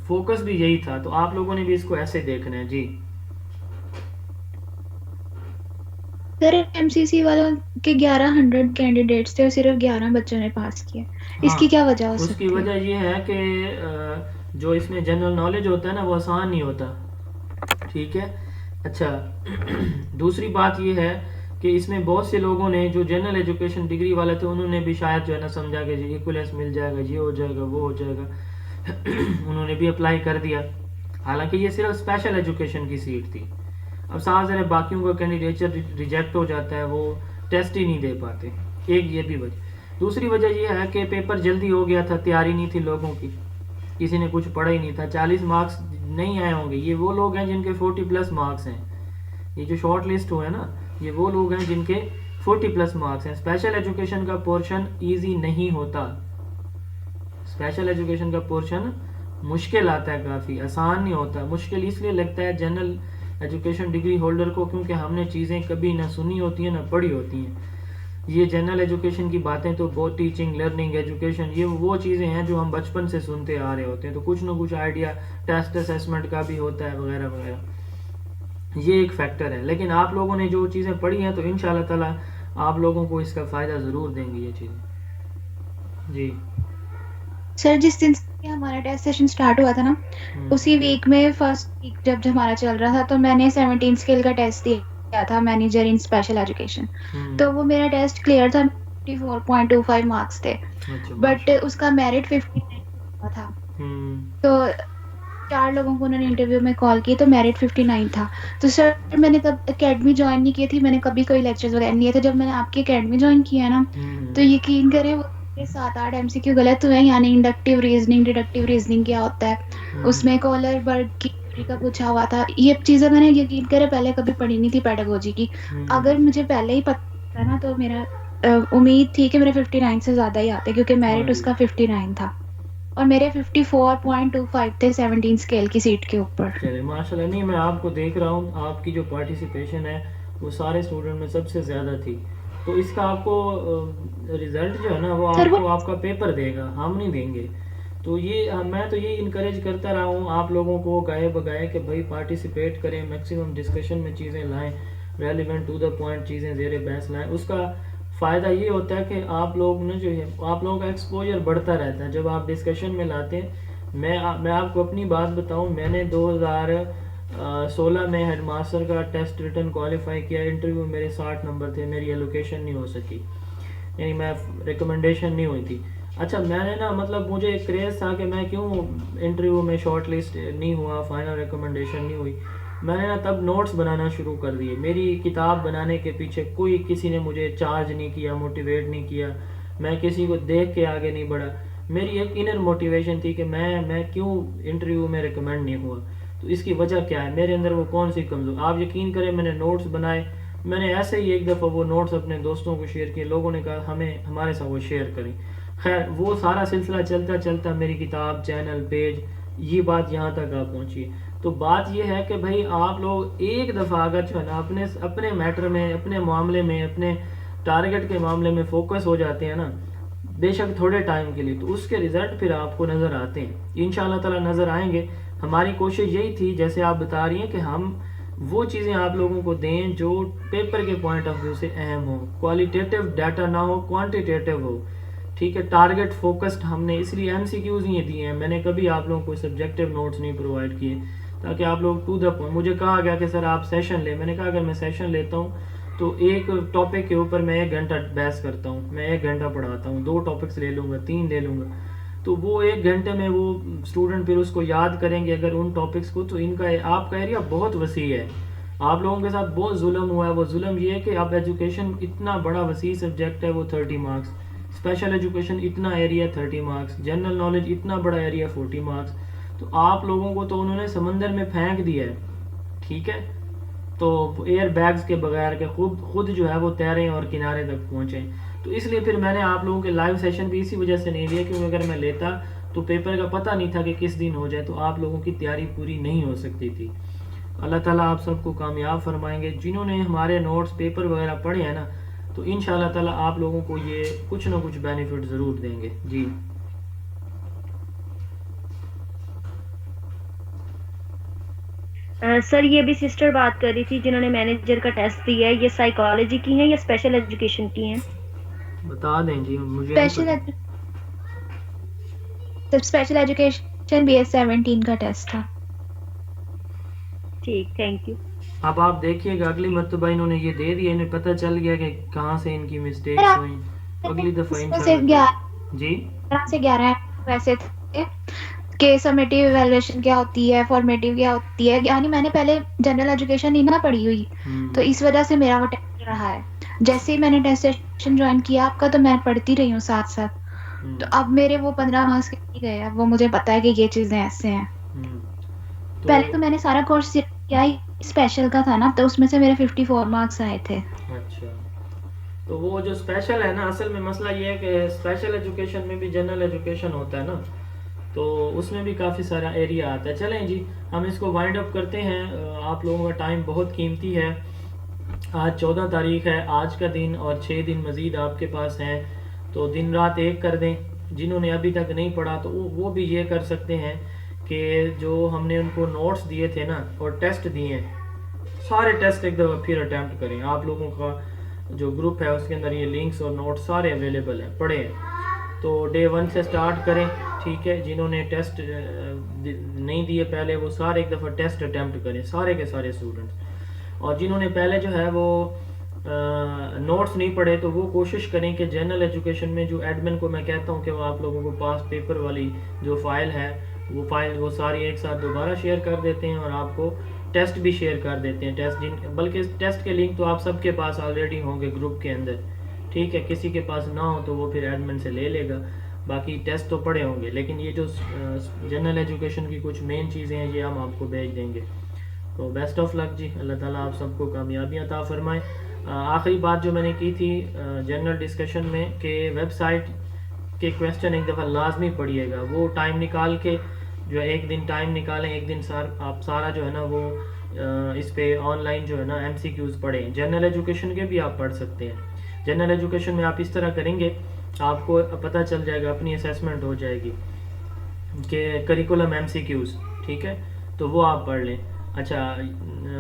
فوکس بھی یہی تھا, تو آپ لوگوں نے بھی اس کو ایسے دیکھنا ہے. جی
سر ایم سی سی والوں کے 1100 کینڈیڈیٹس تھے اور صرف 11 بچوں نے پاس کیا, اس کی کیا وجہ ہو
اس
سکتی
کی
ہے؟
وجہ یہ ہے کہ جو اس میں جنرل نالج ہوتا ہے نا وہ آسان نہیں ہوتا, ٹھیک ہے. اچھا دوسری بات یہ ہے کہ اس میں بہت سے لوگوں نے جو جنرل ایجوکیشن ڈگری والے تھے انہوں نے بھی شاید جو ہے نا سمجھا کہ ایکولیس مل جائے گا, یہ ہو جائے گا, وہ ہو جائے گا, انہوں نے بھی اپلائی کر دیا, حالانکہ یہ صرف اسپیشل ایجوکیشن کی سیٹ تھی. اب صاف ذرا باقیوں کا کینڈیڈیچر ریجیکٹ ہو جاتا ہے, وہ ٹیسٹ ہی نہیں دے پاتے، ایک یہ بھی وجہ۔ دوسری وجہ یہ ہے کہ پیپر جلدی ہو گیا تھا، تیاری نہیں تھی لوگوں کی، کسی نے کچھ پڑھا ہی نہیں تھا، 40 مارکس نہیں آئے ہوں گے۔ یہ وہ لوگ ہیں جن کے 40+ مارکس ہیں، یہ جو شارٹ لسٹ ہوئے نا یہ وہ لوگ ہیں جن کے 40+ مارکس ہیں۔ اسپیشل ایجوکیشن کا پورشن ایزی نہیں ہوتا، اسپیشل ایجوکیشن کا پورشن مشکل آتا ہے، کافی آسان نہیں ہوتا۔ مشکل اس لیے لگتا ہے جنرل ایجوکیشن ڈگری ہولڈر کو کیونکہ ہم نے چیزیں کبھی نہ سنی ہوتی ہیں نہ پڑھی ہوتی ہیں۔ یہ جنرل ایجوکیشن کی باتیں تو بہت ٹیچنگ، لرننگ، ایجوکیشن، یہ وہ چیزیں ہیں جو ہم بچپن سے سنتے آ رہے ہوتے ہیں، تو کچھ نہ کچھ آئیڈیا ٹیسٹ اسیسمنٹ کا بھی ہوتا ہے وغیرہ وغیرہ، یہ ایک فیکٹر ہے۔ لیکن آپ لوگوں نے جو چیزیں پڑھی ہیں تو ان شاء اللہ تعالیٰ آپ لوگوں کو اس کا فائدہ ضرور دیں گی یہ چیزیں۔ جی
سر جس دن سے ہمارا ٹیسٹ سیشن سٹارٹ ہوا تھا نا، اسی ویک میں فرسٹ ویک جب ہمارا چل رہا تھا تو میں نے 17 اسکیل کا ٹیسٹ دیا تھا، مینیجر ان اسپیشل ایجوکیشن، تو وہ میرا ٹیسٹ کلیئر تھا، 54.25 مارکس تھے، بٹ اس کا میرٹ 59 تھا، تو 4 لوگوں کو انہوں نے انٹرویو میں کال کی تو میرٹ 59 تھا۔ تو سر میں نے تب اکیڈمی جوائن نہیں کی تھی، میں نے کبھی کوئی لیکچرز وغیرہ نہیں لیے تھے۔ جب میں نے آپ کی اکیڈمی جوائن کیا نا تو یقین کریں وہ 7-8 MCQ غلط ہوئے ہیں، یعنی انڈکٹیو ریزننگ، ڈیڈکٹیو ریزننگ کیا ہوتا ہے، اس میں کولر برگ کی تھیوری کا پوچھا ہوا تھا۔ یہ چیزیں میں نے یقین کرے پہلے کبھی پڑھی نہیں تھی پیڈاگوجی کی، اگر مجھے پہلے ہی پتہ تھا نا تو میرا امید تھی کہ میرے 59 سے زیادہ ہی آتے، کیونکہ میرٹ اس کا 59 تھا اور میرے 54.25 تھے 17 اسکیل کی سیٹ کے اوپر۔
چلے ماشاء اللہ، نہیں میں آپ کو دیکھ رہا ہوں، آپ کی جو پارٹیسپیشن ہے وہ سارے اسٹوڈنٹ میں سب سے زیادہ تھی، تو اس کا آپ کو رزلٹ جو ہے نا وہ آپ کو آپ کا پیپر دے گا، ہم نہیں دیں گے۔ تو یہ میں تو یہ انکریج کرتا رہا ہوں آپ لوگوں کو گائے بگائے کہ بھائی پارٹیسپیٹ کریں، میکسیمم ڈسکشن میں چیزیں لائیں، ریلیونٹ ٹو دا پوائنٹ چیزیں زیر بحث لائیں۔ اس کا فائدہ یہ ہوتا ہے کہ آپ لوگ نے جو ہے آپ لوگوں کا ایکسپوجر بڑھتا رہتا ہے جب آپ ڈسکشن میں لاتے ہیں۔ میں آپ کو اپنی بات بتاؤں، میں نے 2016 میں ہیڈ ماسٹر کا ٹیسٹ ریٹن کوالیفائی کیا، انٹرویو میرے 60 نمبر تھے، میری ایلوکیشن نہیں ہو سکی، یعنی میں ریکمنڈیشن نہیں ہوئی تھی۔ اچھا میں نے نا مطلب مجھے ایک کریز تھا کہ میں کیوں انٹرویو میں شارٹ لسٹ نہیں ہوا، فائنل ریکمنڈیشن نہیں ہوئی، میں نے نا تب نوٹس بنانا شروع کر دیے۔ میری کتاب بنانے کے پیچھے کسی نے مجھے چارج نہیں کیا، موٹیویٹ نہیں کیا، میں کسی کو دیکھ کے آگے نہیں بڑھا، میری ایک انر موٹیویشن تھی کہ میں کیوں انٹرویو میں ریکمینڈ نہیں ہوا، تو اس کی وجہ کیا ہے، میرے اندر وہ کون سی کمزور۔ آپ یقین کریں میں نے نوٹس بنائے، میں نے ایسے ہی ایک دفعہ وہ نوٹس اپنے دوستوں کو شیئر کیے، لوگوں نے کہا ہمارے ساتھ وہ شیئر کریں۔ خیر وہ سارا سلسلہ چلتا چلتا میری کتاب، چینل، پیج، یہ بات یہاں تک آپ پہنچی۔ تو بات یہ ہے کہ بھائی آپ لوگ ایک دفعہ اگر جو ہے نا اپنے میٹر میں، اپنے معاملے میں، اپنے ٹارگٹ کے معاملے میں فوکس ہو جاتے ہیں نا، بے شک تھوڑے ٹائم کے لیے، تو اس کے رزلٹ پھر آپ کو نظر آتے ہیں، انشاءاللہ تعالی نظر آئیں گے۔ ہماری کوشش یہی تھی جیسے آپ بتا رہی ہیں کہ ہم وہ چیزیں آپ لوگوں کو دیں جو پیپر کے پوائنٹ آف ویو سے اہم ہو، کوالیٹیٹیو ڈیٹا نہ ہو، کوانٹیٹیو ہو، ٹھیک ہے، ٹارگٹ فوکسڈ۔ ہم نے اس لیے MCQs نہیں دیے ہیں، میں نے کبھی آپ لوگوں کو سبجیکٹیو نوٹس نہیں پرووائڈ کیے تاکہ آپ لوگ ٹو دا پوائنٹ۔ مجھے کہا گیا کہ سر آپ سیشن لیں، میں نے کہا اگر میں سیشن لیتا ہوں تو ایک ٹاپک کے اوپر میں 1 گھنٹہ بحث کرتا ہوں، میں 1 گھنٹہ پڑھاتا ہوں، 2 ٹاپکس لے لوں گا، 3 لے لوں گا، تو وہ 1 گھنٹے میں وہ اسٹوڈنٹ پھر اس کو یاد کریں گے اگر ان ٹاپکس کو، تو ان کا آپ کا ایریا بہت وسیع ہے، آپ لوگوں کے ساتھ بہت ظلم ہوا ہے۔ وہ ظلم یہ ہے کہ اب ایجوکیشن اتنا بڑا وسیع سبجیکٹ ہے، وہ 30 مارکس، اسپیشل ایجوکیشن اتنا ایریا 30 مارکس، جنرل نالج اتنا بڑا ایریا 40 مارکس، تو آپ لوگوں کو تو انہوں نے سمندر میں پھینک دیا ہے، ٹھیک ہے، تو ایئر بیگز کے بغیر کہ خود جو ہے وہ تیریں اور کنارے تک پہنچیں۔ تو اس لیے پھر میں نے آپ لوگوں کے لائیو سیشن بھی اسی وجہ سے نہیں لیا، کیونکہ اگر میں لیتا تو پیپر کا پتہ نہیں تھا کہ کس دن ہو جائے، تو آپ لوگوں کی تیاری پوری نہیں ہو سکتی تھی۔ اللہ تعالیٰ آپ سب کو کامیاب فرمائیں گے۔ جنہوں نے ہمارے نوٹس پیپر وغیرہ پڑھے ہیں نا، تو انشاءاللہ تعالیٰ آپ لوگوں کو یہ کچھ نہ کچھ بینیفٹ ضرور دیں گے۔ جی
سر یہ بھی سسٹر بات کر رہی تھی جنہوں نے مینیجر کا ٹیسٹ دیا ہے، یہ سائیکالوجی کی ہیں یا اسپیشل ایجوکیشن کی ہیں؟
بتا دیں جی مجھے۔
اسپیشل ایجوکیشن BS 17 کا ٹیسٹ تھا۔
ٹھیک، تھینک یو۔
اب آپ دیکھیے گا اگلی مرتبہ انہوں نے یہ دے دیا، انہیں پتہ چل گیا کہ کہاں سے ان کی مسٹیکس ہوئیں، اگلی دفعہ انشاءاللہ۔ جی
11 سے 11 ویسے تھے کہ سمیٹیو ایویلویشن کیا ہوتی ہے، فارمیٹیو کیا ہوتی ہے، یعنی میں نے پہلے جنرل ایجوکیشن نہیں نہ پڑھی ہوئی، تو اس وجہ سے میرا وہ ٹیسٹ رہا ہے۔ جیسے ہی میں نے ٹیسٹ سیشن جوائن کیا آپ کا تو میں پڑھتی رہی ہوں ساتھ ساتھ. تو اب میرے وہ 15 مارکس کے نہیں گئے. اب وہ مجھے پتا ہے کہ یہ چیزیں ایسے ہیں. پہلے تو میں نے سارا کورس کیا ہی اسپیشل کا تھا نا, تو اس میں سے میرے 54 مارکس آئے تھے.
اچھا, تو وہ جو اسپیشل ہے نا, اصل میں مسئلہ یہ ہے کہ اسپیشل ایجوکیشن میں بھی جنرل ایجوکیشن ہوتا ہے نا, تو اس میں بھی کافی سارا ایریا آتا ہے. چلیں جی ہم اس کو وائنڈ اپ کرتے ہیں. آپ لوگوں کا ٹائم بہت قیمتی ہے. آج 14 تاریخ ہے, آج کا دن اور 6 دن مزید آپ کے پاس ہیں, تو دن رات ایک کر دیں. جنہوں نے ابھی تک نہیں پڑھا تو وہ بھی یہ کر سکتے ہیں کہ جو ہم نے ان کو نوٹس دیے تھے نا اور ٹیسٹ دیے ہیں, سارے ٹیسٹ ایک دفعہ پھر اٹیمپٹ کریں. آپ لوگوں کا جو گروپ ہے اس کے اندر یہ لنکس اور نوٹس سارے اویلیبل ہیں, پڑھیں. تو ڈے 1 سے سٹارٹ کریں, ٹھیک ہے. جنہوں نے ٹیسٹ نہیں دیے پہلے وہ سارے ایک دفعہ ٹیسٹ اٹیمپٹ کریں, سارے کے سارے اسٹوڈنٹس. اور جنہوں نے پہلے جو ہے وہ نوٹس نہیں پڑھے تو وہ کوشش کریں کہ جنرل ایجوکیشن میں جو ایڈمن کو میں کہتا ہوں کہ وہ آپ لوگوں کو پاس پیپر والی جو فائل ہے وہ فائل وہ ساری ایک ساتھ دوبارہ شیئر کر دیتے ہیں, اور آپ کو ٹیسٹ بھی شیئر کر دیتے ہیں. بلکہ ٹیسٹ کے لنک تو آپ سب کے پاس آلریڈی ہوں گے گروپ کے اندر, ٹھیک ہے. کسی کے پاس نہ ہو تو وہ پھر ایڈمن سے لے لے گا. باقی ٹیسٹ تو پڑھے ہوں گے, لیکن یہ جو جنرل ایجوکیشن کی کچھ مین چیزیں ہیں یہ ہم آپ کو بھیج دیں گے. تو بیسٹ آف لک جی, اللہ تعالیٰ آپ سب کو کامیابیاں عطا فرمائے. آخری بات جو میں نے کی تھی جنرل ڈسکشن میں کہ ویب سائٹ کے کویسچن ایک دفعہ لازمی پڑھیے گا. وہ ٹائم نکال کے جو ہے ایک دن ٹائم نکالیں, ایک دن آپ سارا جو ہے نا وہ اس پہ آن لائن جو ہے نا ایم سی کیوز پڑھیں. جنرل ایجوکیشن کے بھی آپ پڑھ سکتے ہیں. جنرل ایجوکیشن میں آپ اس طرح کریں گے, آپ کو پتہ چل جائے گا, اپنی اسیسمنٹ ہو جائے گی کہ کریکولم ایم سی کیوز, ٹھیک ہے, تو وہ آپ پڑھ لیں. اچھا,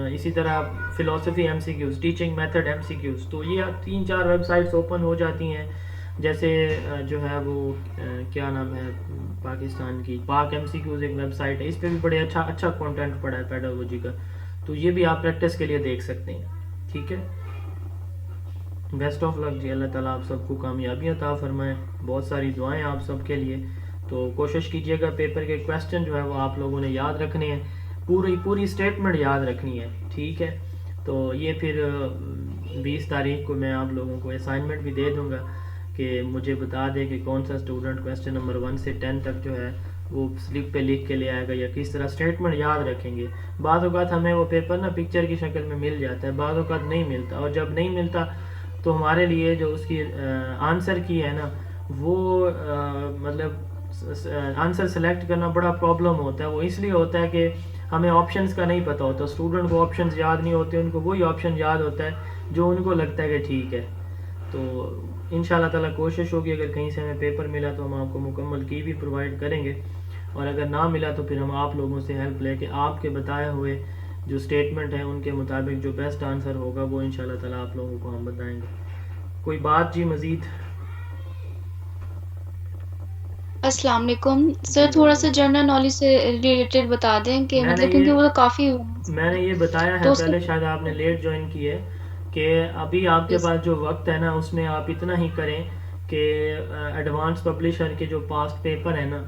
اسی طرح philosophy M C Qs, teaching method M C Qs, تو یہ 3-4 ویب سائٹس اوپن ہو جاتی ہیں. جیسے جو ہے وہ کیا نام ہے پاکستان کی پاک ایم سی کیوز ایک ویب سائٹ ہے, اس پہ بھی بڑے اچھا کنٹینٹ پڑا ہے پیڈاگوجی کا, تو یہ بھی آپ پریکٹس کے لیے دیکھ سکتے ہیں, ٹھیک ہے. بیسٹ آف لک جی, اللہ تعالیٰ آپ سب کو کامیابیاں عطا فرمائے. بہت ساری دعائیں آپ سب کے لیے. تو کوشش کیجیے گا پیپر کے کویسچن جو ہے وہ آپ لوگوں نے یاد رکھنے ہیں, پوری اسٹیٹمنٹ یاد رکھنی ہے, ٹھیک ہے. تو یہ پھر 20 تاریخ کو میں آپ لوگوں کو اسائنمنٹ بھی دے دوں گا کہ مجھے بتا دے کہ کون سا اسٹوڈنٹ کویسچن نمبر 1 سے 10 تک جو ہے وہ سلپ پہ لکھ کے لے آئے گا, یا کس طرح اسٹیٹمنٹ یاد رکھیں گے. بعض اوقات ہمیں وہ پیپر نا پکچر کی شکل میں مل جاتا ہے, بعض اوقات نہیں ملتا, اور جب نہیں ملتا تو ہمارے لیے جو اس کی آنسر کی ہے نا وہ مطلب آنسر سلیکٹ کرنا بڑا پرابلم ہوتا ہے. وہ اس لیے ہوتا ہے کہ ہمیں آپشنز کا نہیں پتہ ہوتا. اسٹوڈنٹ کو آپشنز یاد نہیں ہوتے, ان کو وہی آپشن یاد ہوتا ہے جو ان کو لگتا ہے کہ ٹھیک ہے. تو ان شاء اللہ تعالیٰ کوشش ہوگی اگر کہیں سے ہمیں پیپر ملا تو ہم آپ کو مکمل کی بھی پرووائڈ کریں گے, اور اگر نہ ملا تو پھر ہم آپ لوگوں سے ہیلپ لے کے آپ کے بتائے ہوئے جو اسٹیٹمنٹ ہیں ان کے مطابق جو بیسٹ آنسر ہوگا وہ ان شاء اللہ تعالیٰ آپ لوگوں کو ہم بتائیں گے. کوئی بات جی مزید؟
السلام علیکم سر, تھوڑا سا جنرل نالج سے ریلیٹڈ بتا دیں کہ مطلب کیونکہ وہ کافی
میں نے یہ بتایا ہے پہلے, شاید آپ نے لیٹ جوائن کی ہے, کہ ابھی آپ کے پاس جو وقت ہے نا اس میں آپ اتنا ہی کریں کہ ایڈوانس پبلشر کے جو پاسٹ پیپر ہیں نا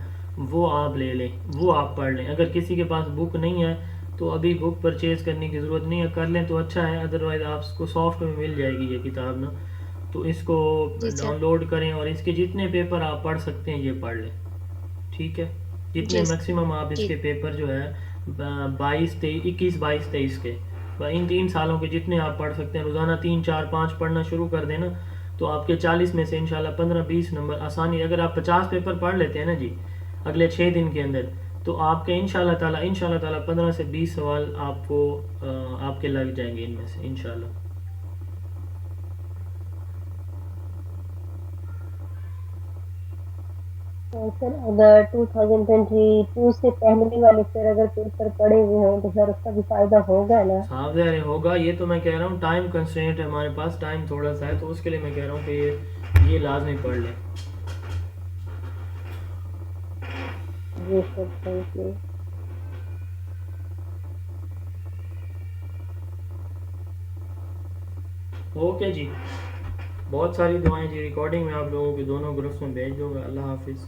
وہ آپ لے لیں, وہ آپ پڑھ لیں. اگر کسی کے پاس بک نہیں ہے تو ابھی بک پرچیز کرنے کی ضرورت نہیں ہے, کر لیں تو اچھا ہے. ادروائز آپ کو سافٹ میں مل جائے گی یہ کتاب نا, تو اس کو ڈاؤن لوڈ کریں اور اس کے جتنے پیپر آپ پڑھ سکتے ہیں یہ پڑھ لیں, ٹھیک ہے. جتنے میکسیمم آپ اس کے پیپر جو ہے 21 22 23 کے ان 3 سالوں کے جتنے آپ پڑھ سکتے ہیں, روزانہ 3 4 5 پڑھنا شروع کر دینا, تو آپ کے 40 میں سے انشاءاللہ 15-20 نمبر آسانی. اگر آپ 50 پیپر پڑھ لیتے ہیں نا جی اگلے 6 دن کے اندر, تو آپ کے انشاءاللہ تعالیٰ 15 سے 20 سوال آپ کو آپ کے لگ جائیں گے ان میں سے انشاءاللہ.
سر اگر 2022 سے پہلے والے سر اگر پیپر پڑے ہوئے ہوں تو سر اس کا بھی فائدہ ہوگا نا؟
صاحب ہوگا, یہ تو میں کہہ رہا ہوں ٹائم کنسٹرینٹ ہے ہمارے پاس, ٹائم تھوڑا سا ہے, تو اس کے لیے میں کہہ رہا ہوں کہ یہ لازمی پڑھ لیں.
جی سر, تھینک یو.
اوکے جی, بہت ساری دعائیں جی. ریکارڈنگ میں آپ لوگوں کے دونوں گروپس میں بھیج دوں گا. اللہ حافظ.